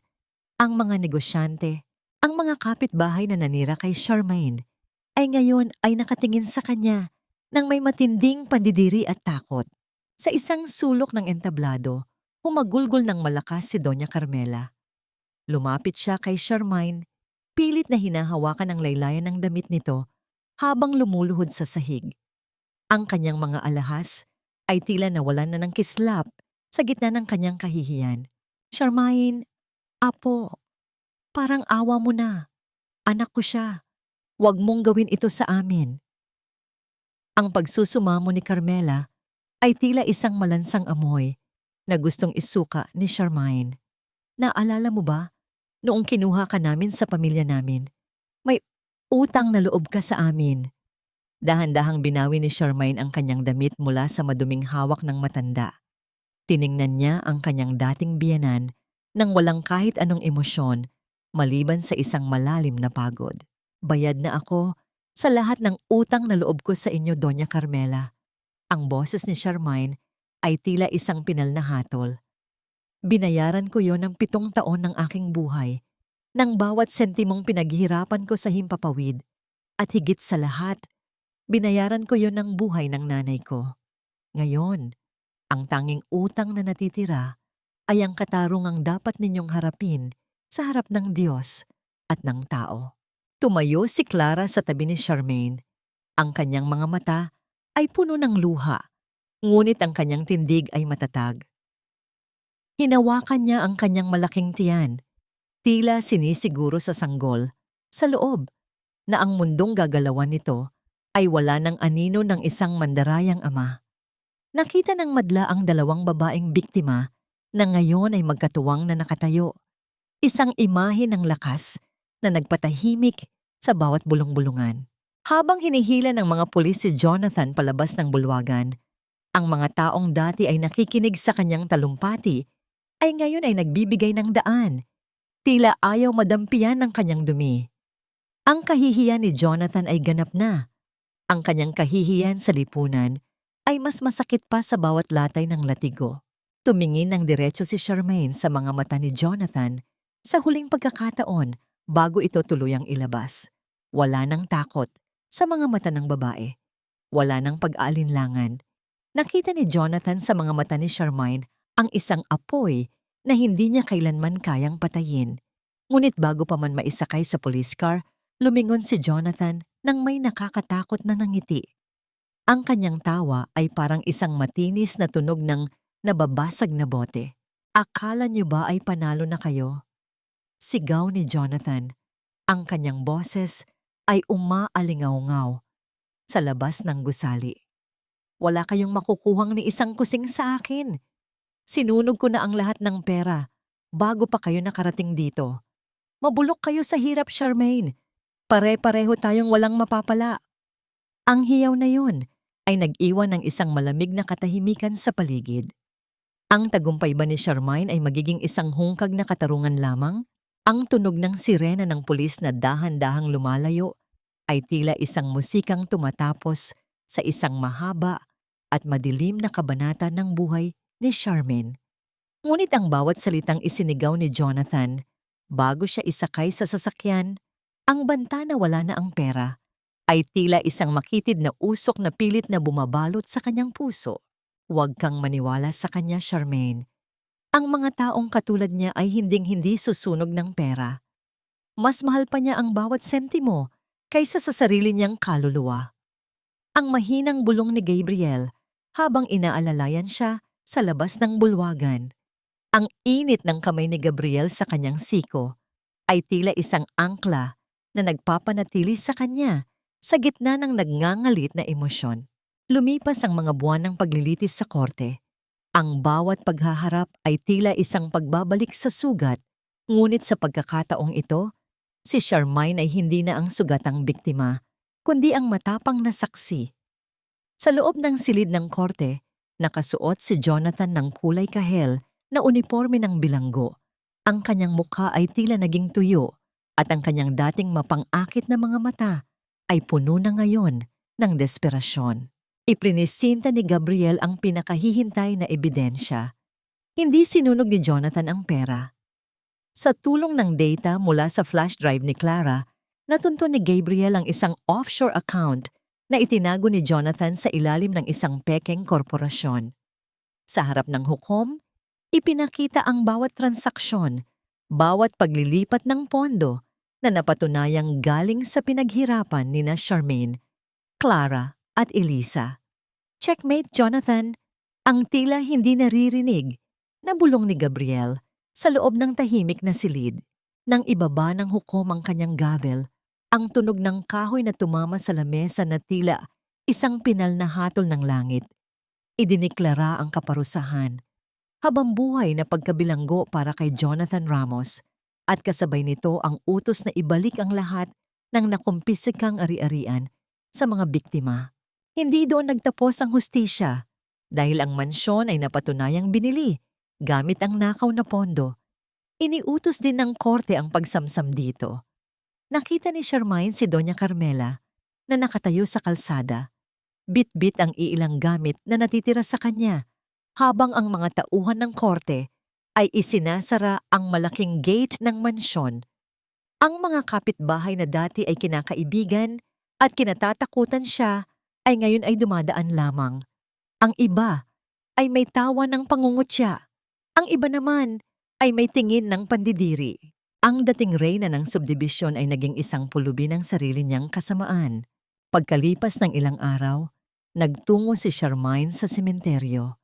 ang mga negosyante, ang mga kapitbahay na nanira kay Charmaine, ay ngayon ay nakatingin sa kanya nang may matinding pandidiri at takot. Sa isang sulok ng entablado, humagulgol ng malakas si Doña Carmela. Lumapit siya kay Charmaine, pilit na hinahawakan ang laylayan ng damit nito habang lumuluhod sa sahig. Ang kanyang mga alahas ay tila nawalan na ng kislap sa gitna ng kanyang kahihiyan. Charmaine, apo, parang awa mo na. Anak ko siya. Huwag mong gawin ito sa amin. Ang pagsusumamo ni Carmela ay tila isang malansang amoy na gustong isuka ni Charmaine. Naalala mo ba, noong kinuha ka namin sa pamilya namin, may utang na loob ka sa amin. Dahan-dahang binawi ni Charmaine ang kanyang damit mula sa maduming hawak ng matanda. Tiningnan niya ang kanyang dating biyenan nang walang kahit anong emosyon maliban sa isang malalim na pagod. Bayad na ako sa lahat ng utang na loob ko sa inyo, Doña Carmela. Ang boses ni Charmaine ay tila isang pinal na hatol. Binayaran ko yon ng 7 taon ng aking buhay, ng bawat sentimong pinaghihirapan ko sa himpapawid, at higit sa lahat, binayaran ko yon ng buhay ng nanay ko. Ngayon, ang tanging utang na natitira ay ang katarungang dapat ninyong harapin sa harap ng Diyos at ng tao. Tumayo si Clara sa tabi ni Charmaine. Ang kanyang mga mata ay puno ng luha, ngunit ang kanyang tindig ay matatag. Hinawakan niya ang kanyang malaking tiyan, tila sinisiguro sa sanggol, sa loob, na ang mundong gagalawan nito ay wala ng anino ng isang mandarayang ama. Nakita ng madla ang 2 babaeng biktima na ngayon ay magkatuwang na nakatayo. Isang imahe ng lakas na nagpatahimik sa bawat bulong-bulungan. Habang hinihila ng mga pulis si Jonathan palabas ng bulwagan, ang mga taong dati ay nakikinig sa kanyang talumpati ay ngayon ay nagbibigay ng daan. Tila ayaw madampian ng kanyang dumi. Ang kahihiyan ni Jonathan ay ganap na. Ang kanyang kahihiyan sa lipunan ay mas masakit pa sa bawat latay ng latigo. Tumingin ng diretso si Charmaine sa mga mata ni Jonathan sa huling pagkakataon bago ito tuluyang ilabas. Wala ng takot sa mga mata ng babae. Wala ng pag-aalinlangan. Nakita ni Jonathan sa mga mata ni Charmaine ang isang apoy na hindi niya kailanman kayang patayin. Ngunit bago pa man maisakay sa police car, lumingon si Jonathan nang may nakakatakot na nangiti. Ang kanyang tawa ay parang isang matinis na tunog ng nababasag na bote. Akala niyo ba ay panalo na kayo? Sigaw ni Jonathan. Ang kanyang boses ay umaalingaw-ngaw sa labas ng gusali. Wala kayong makukuhang ni isang kusing sa akin. Sinunog ko na ang lahat ng pera bago pa kayo nakarating dito. Mabulok kayo sa hirap, Charmaine. Pare-pareho tayong walang mapapala. Ang hiyaw na yun ay nag-iwan ng isang malamig na katahimikan sa paligid. Ang tagumpay ba ni Charmaine ay magiging isang hungkag na katarungan lamang? Ang tunog ng sirena ng pulis na dahan-dahang lumalayo ay tila isang musikang tumatapos sa isang mahaba at madilim na kabanata ng buhay ni Charmaine. Ngunit ang bawat salitang isinigaw ni Jonathan bago siya isakay sa sasakyan, ang banta na wala na ang pera, ay tila isang makitid na usok na pilit na bumabalot sa kanyang puso. Huwag kang maniwala sa kanya, Charmaine. Ang mga taong katulad niya ay hinding-hindi susunog ng pera. Mas mahal pa niya ang bawat sentimo kaysa sa sarili niyang kaluluwa. Ang mahinang bulong ni Gabriel habang inaalalayan siya sa labas ng bulwagan. Ang init ng kamay ni Gabriel sa kanyang siko ay tila isang angkla na nagpapanatili sa kanya sa gitna ng nagngangalit na emosyon. Lumipas ang mga buwan ng paglilitis sa korte. Ang bawat paghaharap ay tila isang pagbabalik sa sugat, ngunit sa pagkakataong ito, si Charmaine ay hindi na ang sugatang biktima, kundi ang matapang na saksi. Sa loob ng silid ng korte, nakasuot si Jonathan ng kulay kahel na uniporme ng bilanggo. Ang kanyang mukha ay tila naging tuyo at ang kanyang dating mapang-akit na mga mata ay puno na ngayon ng desperasyon. Iprinisinta ni Gabriel ang pinakahihintay na ebidensya. Hindi sinunog ni Jonathan ang pera. Sa tulong ng data mula sa flash drive ni Clara, natunto ni Gabriel ang isang offshore account na itinago ni Jonathan sa ilalim ng isang pekeng korporasyon. Sa harap ng hukom, ipinakita ang bawat transaksyon, bawat paglilipat ng pondo na napatunayang galing sa pinaghirapan ni Charmaine, Clara at Elisa. Checkmate, Jonathan, ang tila hindi naririnig na bulong ni Gabriel sa loob ng tahimik na silid. Nang ibaba ng hukom ang kanyang gavel, ang tunog ng kahoy na tumama sa lamesa na tila isang pinal na hatol ng langit. Idiniklara ang kaparusahan, habang buhay na pagkabilanggo para kay Jonathan Ramos, at kasabay nito ang utos na ibalik ang lahat ng nakumpisikang ari-arian sa mga biktima. Hindi doon nagtapos ang hustisya dahil ang mansyon ay napatunayang binili gamit ang nakaw na pondo. Iniutos din ng korte ang pagsamsam dito. Nakita ni Charmaine si Doña Carmela na nakatayo sa kalsada. Bit-bit ang iilang gamit na natitira sa kanya habang ang mga tauhan ng korte ay isinasara ang malaking gate ng mansyon. Ang mga kapitbahay na dati ay kinakaibigan at kinatatakutan siya ay ngayon ay dumadaan lamang. Ang iba ay may tawa ng pangungutya. Ang iba naman ay may tingin ng pandidiri. Ang dating reyna ng subdibisyon ay naging isang pulubi ng sarili niyang kasamaan. Pagkalipas ng ilang araw, nagtungo si Charmaine sa sementeryo.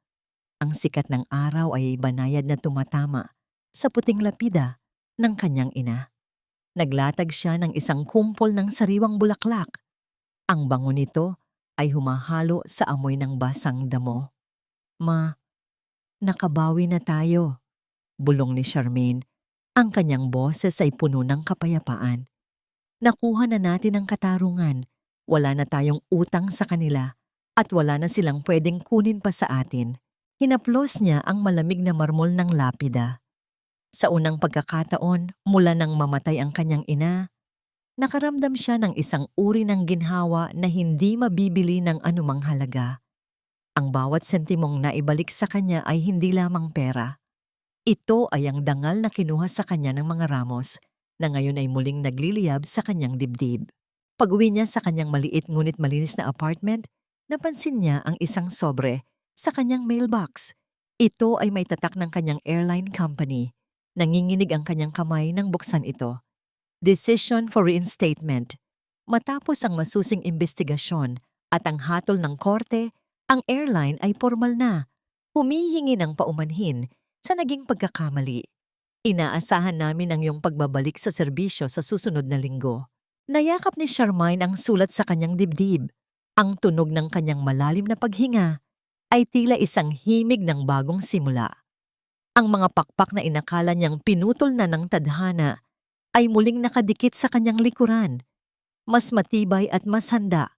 Ang sikat ng araw ay banayad na tumatama sa puting lapida ng kanyang ina. Naglatag siya ng isang kumpol ng sariwang bulaklak. Ang bango nito ay humahalo sa amoy ng basang damo. "Ma, nakabawi na tayo," bulong ni Charmaine. Ang kanyang boses ay puno ng kapayapaan. "Nakuha na natin ang katarungan. Wala na tayong utang sa kanila at wala na silang pwedeng kunin pa sa atin." Hinaplos niya ang malamig na marmol ng lapida. Sa unang pagkakataon, mula nang mamatay ang kanyang ina, nakaramdam siya ng isang uri ng ginhawa na hindi mabibili ng anumang halaga. Ang bawat sentimong naibalik sa kanya ay hindi lamang pera. Ito ay ang dangal na kinuha sa kanya ng mga Ramos na ngayon ay muling nagliliyab sa kanyang dibdib. Pag-uwi niya sa kanyang maliit ngunit malinis na apartment, napansin niya ang isang sobre sa kanyang mailbox. Ito ay may tatak ng kanyang airline company. Nanginginig ang kanyang kamay nang buksan ito. Decision for reinstatement. Matapos ang masusing investigasyon at ang hatol ng korte, ang airline ay formal na. Humihingi ng paumanhin sa naging pagkakamali. "Inaasahan namin ang iyong pagbabalik sa serbisyo sa susunod na linggo." Nayakap ni Charmaine ang sulat sa kanyang dibdib. Ang tunog ng kanyang malalim na paghinga ay tila isang himig ng bagong simula. Ang mga pakpak na inakala niyang pinutol na ng tadhana ay muling nakadikit sa kanyang likuran, mas matibay at mas handa,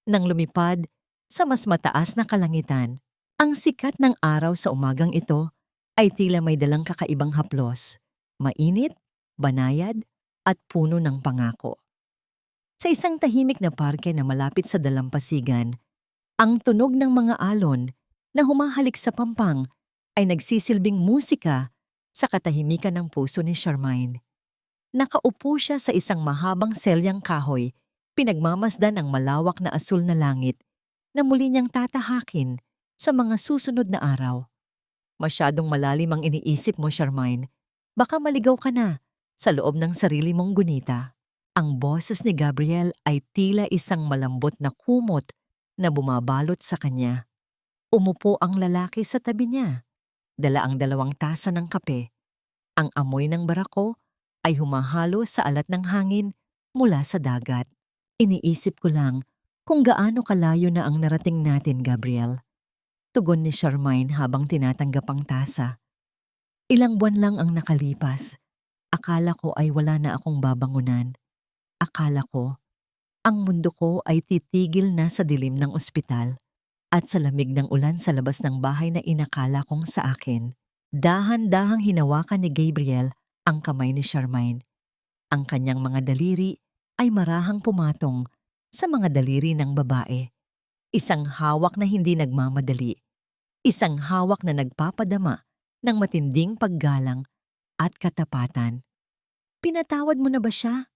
nang lumipad sa mas mataas na kalangitan. Ang sikat ng araw sa umagang ito ay tila may dalang kakaibang haplos, mainit, banayad, at puno ng pangako. Sa isang tahimik na parke na malapit sa dalampasigan, ang tunog ng mga alon na humahalik sa pampang ay nagsisilbing musika sa katahimikan ng puso ni Charmaine. Nakaupo siya sa isang mahabang selyang kahoy, pinagmamasdan ang malawak na asul na langit na muli niyang tatahakin sa mga susunod na araw. "Masyadong malalim ang iniisip mo, Charmaine. Baka maligaw ka na sa loob ng sarili mong gunita. Ang boses ni Gabriel ay tila isang malambot na kumot na bumabalot sa kanya. Umupo ang lalaki sa tabi niya. Dala ang 2 tasa ng kape. Ang amoy ng barako ay humahalo sa alat ng hangin mula sa dagat. Iniisip ko lang kung gaano kalayo na ang narating natin, Gabriel. Tugon ni Charmaine habang tinatanggap ang tasa. Ilang buwan lang ang nakalipas. Akala ko ay wala na akong babangunan. Akala ko, ang mundo ko ay titigil na sa dilim ng ospital at sa lamig ng ulan sa labas ng bahay na inakala kong sa akin. Dahan-dahang hinawakan ni Gabriel ang kamay ni Charmaine. Ang kanyang mga daliri ay marahang pumatong sa mga daliri ng babae. Isang hawak na hindi nagmamadali. Isang hawak na nagpapadama ng matinding paggalang at katapatan. Pinatawad mo na ba siya?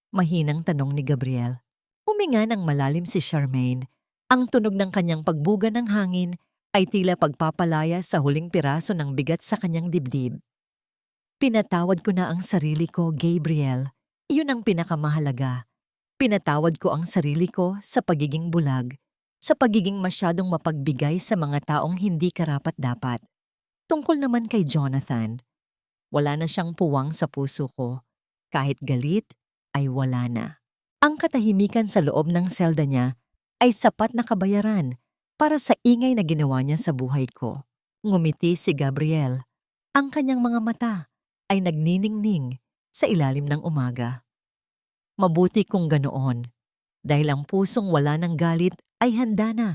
Mahinang tanong ni Gabriel. Huminga ng malalim si Charmaine. Ang tunog ng kanyang pagbuga ng hangin ay tila pagpapalaya sa huling piraso ng bigat sa kanyang dibdib. Pinatawad ko na ang sarili ko, Gabriel. Iyon ang pinakamahalaga. Pinatawad ko ang sarili ko sa pagiging bulag, sa pagiging masyadong mapagbigay sa mga taong hindi karapat-dapat. Tungkol naman kay Jonathan, wala na siyang puwang sa puso ko. Kahit galit, ay wala na. Ang katahimikan sa loob ng selda niya ay sapat na kabayaran para sa ingay na ginawa niya sa buhay ko. Ngumiti si Gabriel. Ang kanyang mga mata ay nagniningning sa ilalim ng umaga. Mabuti kung ganoon, dahil ang pusong wala ng galit ay handa na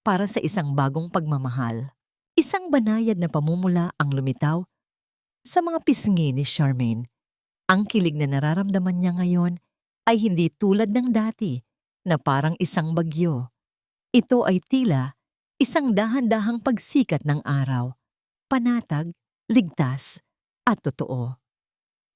para sa isang bagong pagmamahal. Isang banayad na pamumula ang lumitaw sa mga pisngi ni Charmaine. Ang kilig na nararamdaman niya ngayon ay hindi tulad ng dati na parang isang bagyo. Ito ay tila isang dahan-dahang pagsikat ng araw, panatag, ligtas, at totoo.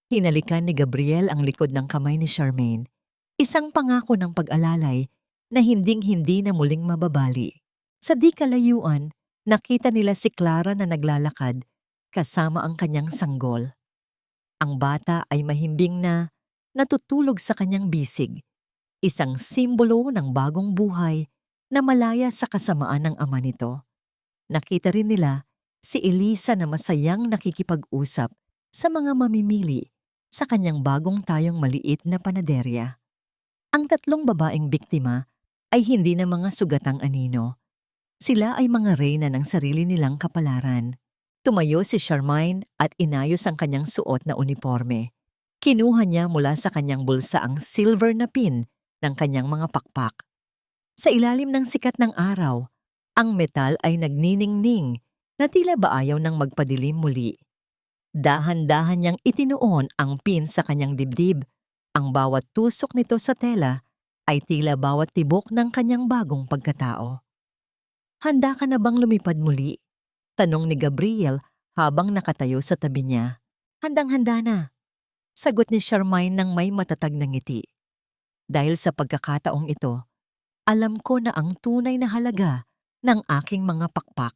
Hinalikan ni Gabriel ang likod ng kamay ni Charmaine, isang pangako ng pag-alalay na hinding-hindi na muling mababali. Sa di kalayuan, nakita nila si Clara na naglalakad kasama ang kanyang sanggol. Ang bata ay mahimbing na natutulog sa kanyang bisig, isang simbolo ng bagong buhay na malaya sa kasamaan ng ama nito. Nakita rin nila si Elisa na masayang nakikipag-usap sa mga mamimili sa kanyang bagong tayong maliit na panaderya. Ang 3 babaeng biktima ay hindi na mga sugatang anino. Sila ay mga reyna ng sarili nilang kapalaran. Tumayo si Charmaine at inayos ang kanyang suot na uniforme. Kinuha niya mula sa kanyang bulsa ang silver na pin ng kanyang mga pakpak. Sa ilalim ng sikat ng araw, ang metal ay nagniningning na tila ba ayaw nang magpadilim muli. Dahan-dahan niyang itinuon ang pin sa kanyang dibdib. Ang bawat tusok nito sa tela ay tila bawat tibok ng kanyang bagong pagkatao. Handa ka na bang lumipad muli? Tanong ni Gabriel habang nakatayo sa tabi niya. Handang-handa na. Sagot ni Charmaine ng may matatag na ngiti. Dahil sa pagkakataong ito, alam ko na ang tunay na halaga ng aking mga pakpak.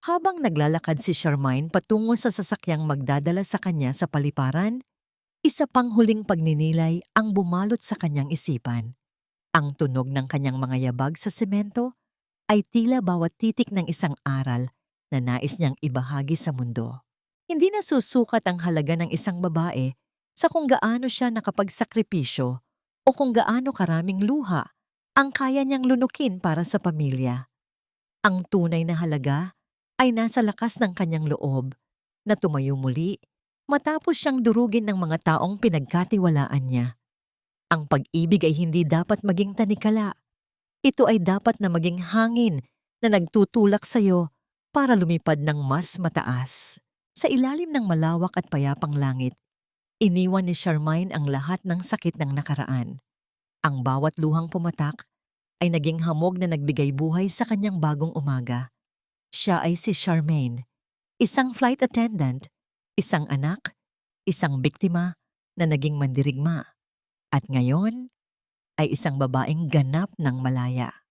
Habang naglalakad si Charmaine patungo sa sasakyang magdadala sa kanya sa paliparan, isa pang huling pagninilay ang bumalot sa kanyang isipan. Ang tunog ng kanyang mga yabag sa semento ay tila bawat titik ng isang aral na nais niyang ibahagi sa mundo. Hindi na susukat ang halaga ng isang babae sa kung gaano siya nakapagsakripisyo o kung gaano karaming luha ang kaya niyang lunukin para sa pamilya. Ang tunay na halaga ay nasa lakas ng kanyang loob na tumayo muli matapos siyang durugin ng mga taong pinagkatiwalaan niya. Ang pag-ibig ay hindi dapat maging tanikala. Ito ay dapat na maging hangin na nagtutulak sa iyo para lumipad ng mas mataas. Sa ilalim ng malawak at payapang langit, iniwan ni Charmaine ang lahat ng sakit ng nakaraan. Ang bawat luhang pumatak ay naging hamog na nagbigay buhay sa kanyang bagong umaga. Siya ay si Charmaine, isang flight attendant, isang anak, isang biktima na naging mandirigma. At ngayon ay isang babaeng ganap ng malaya.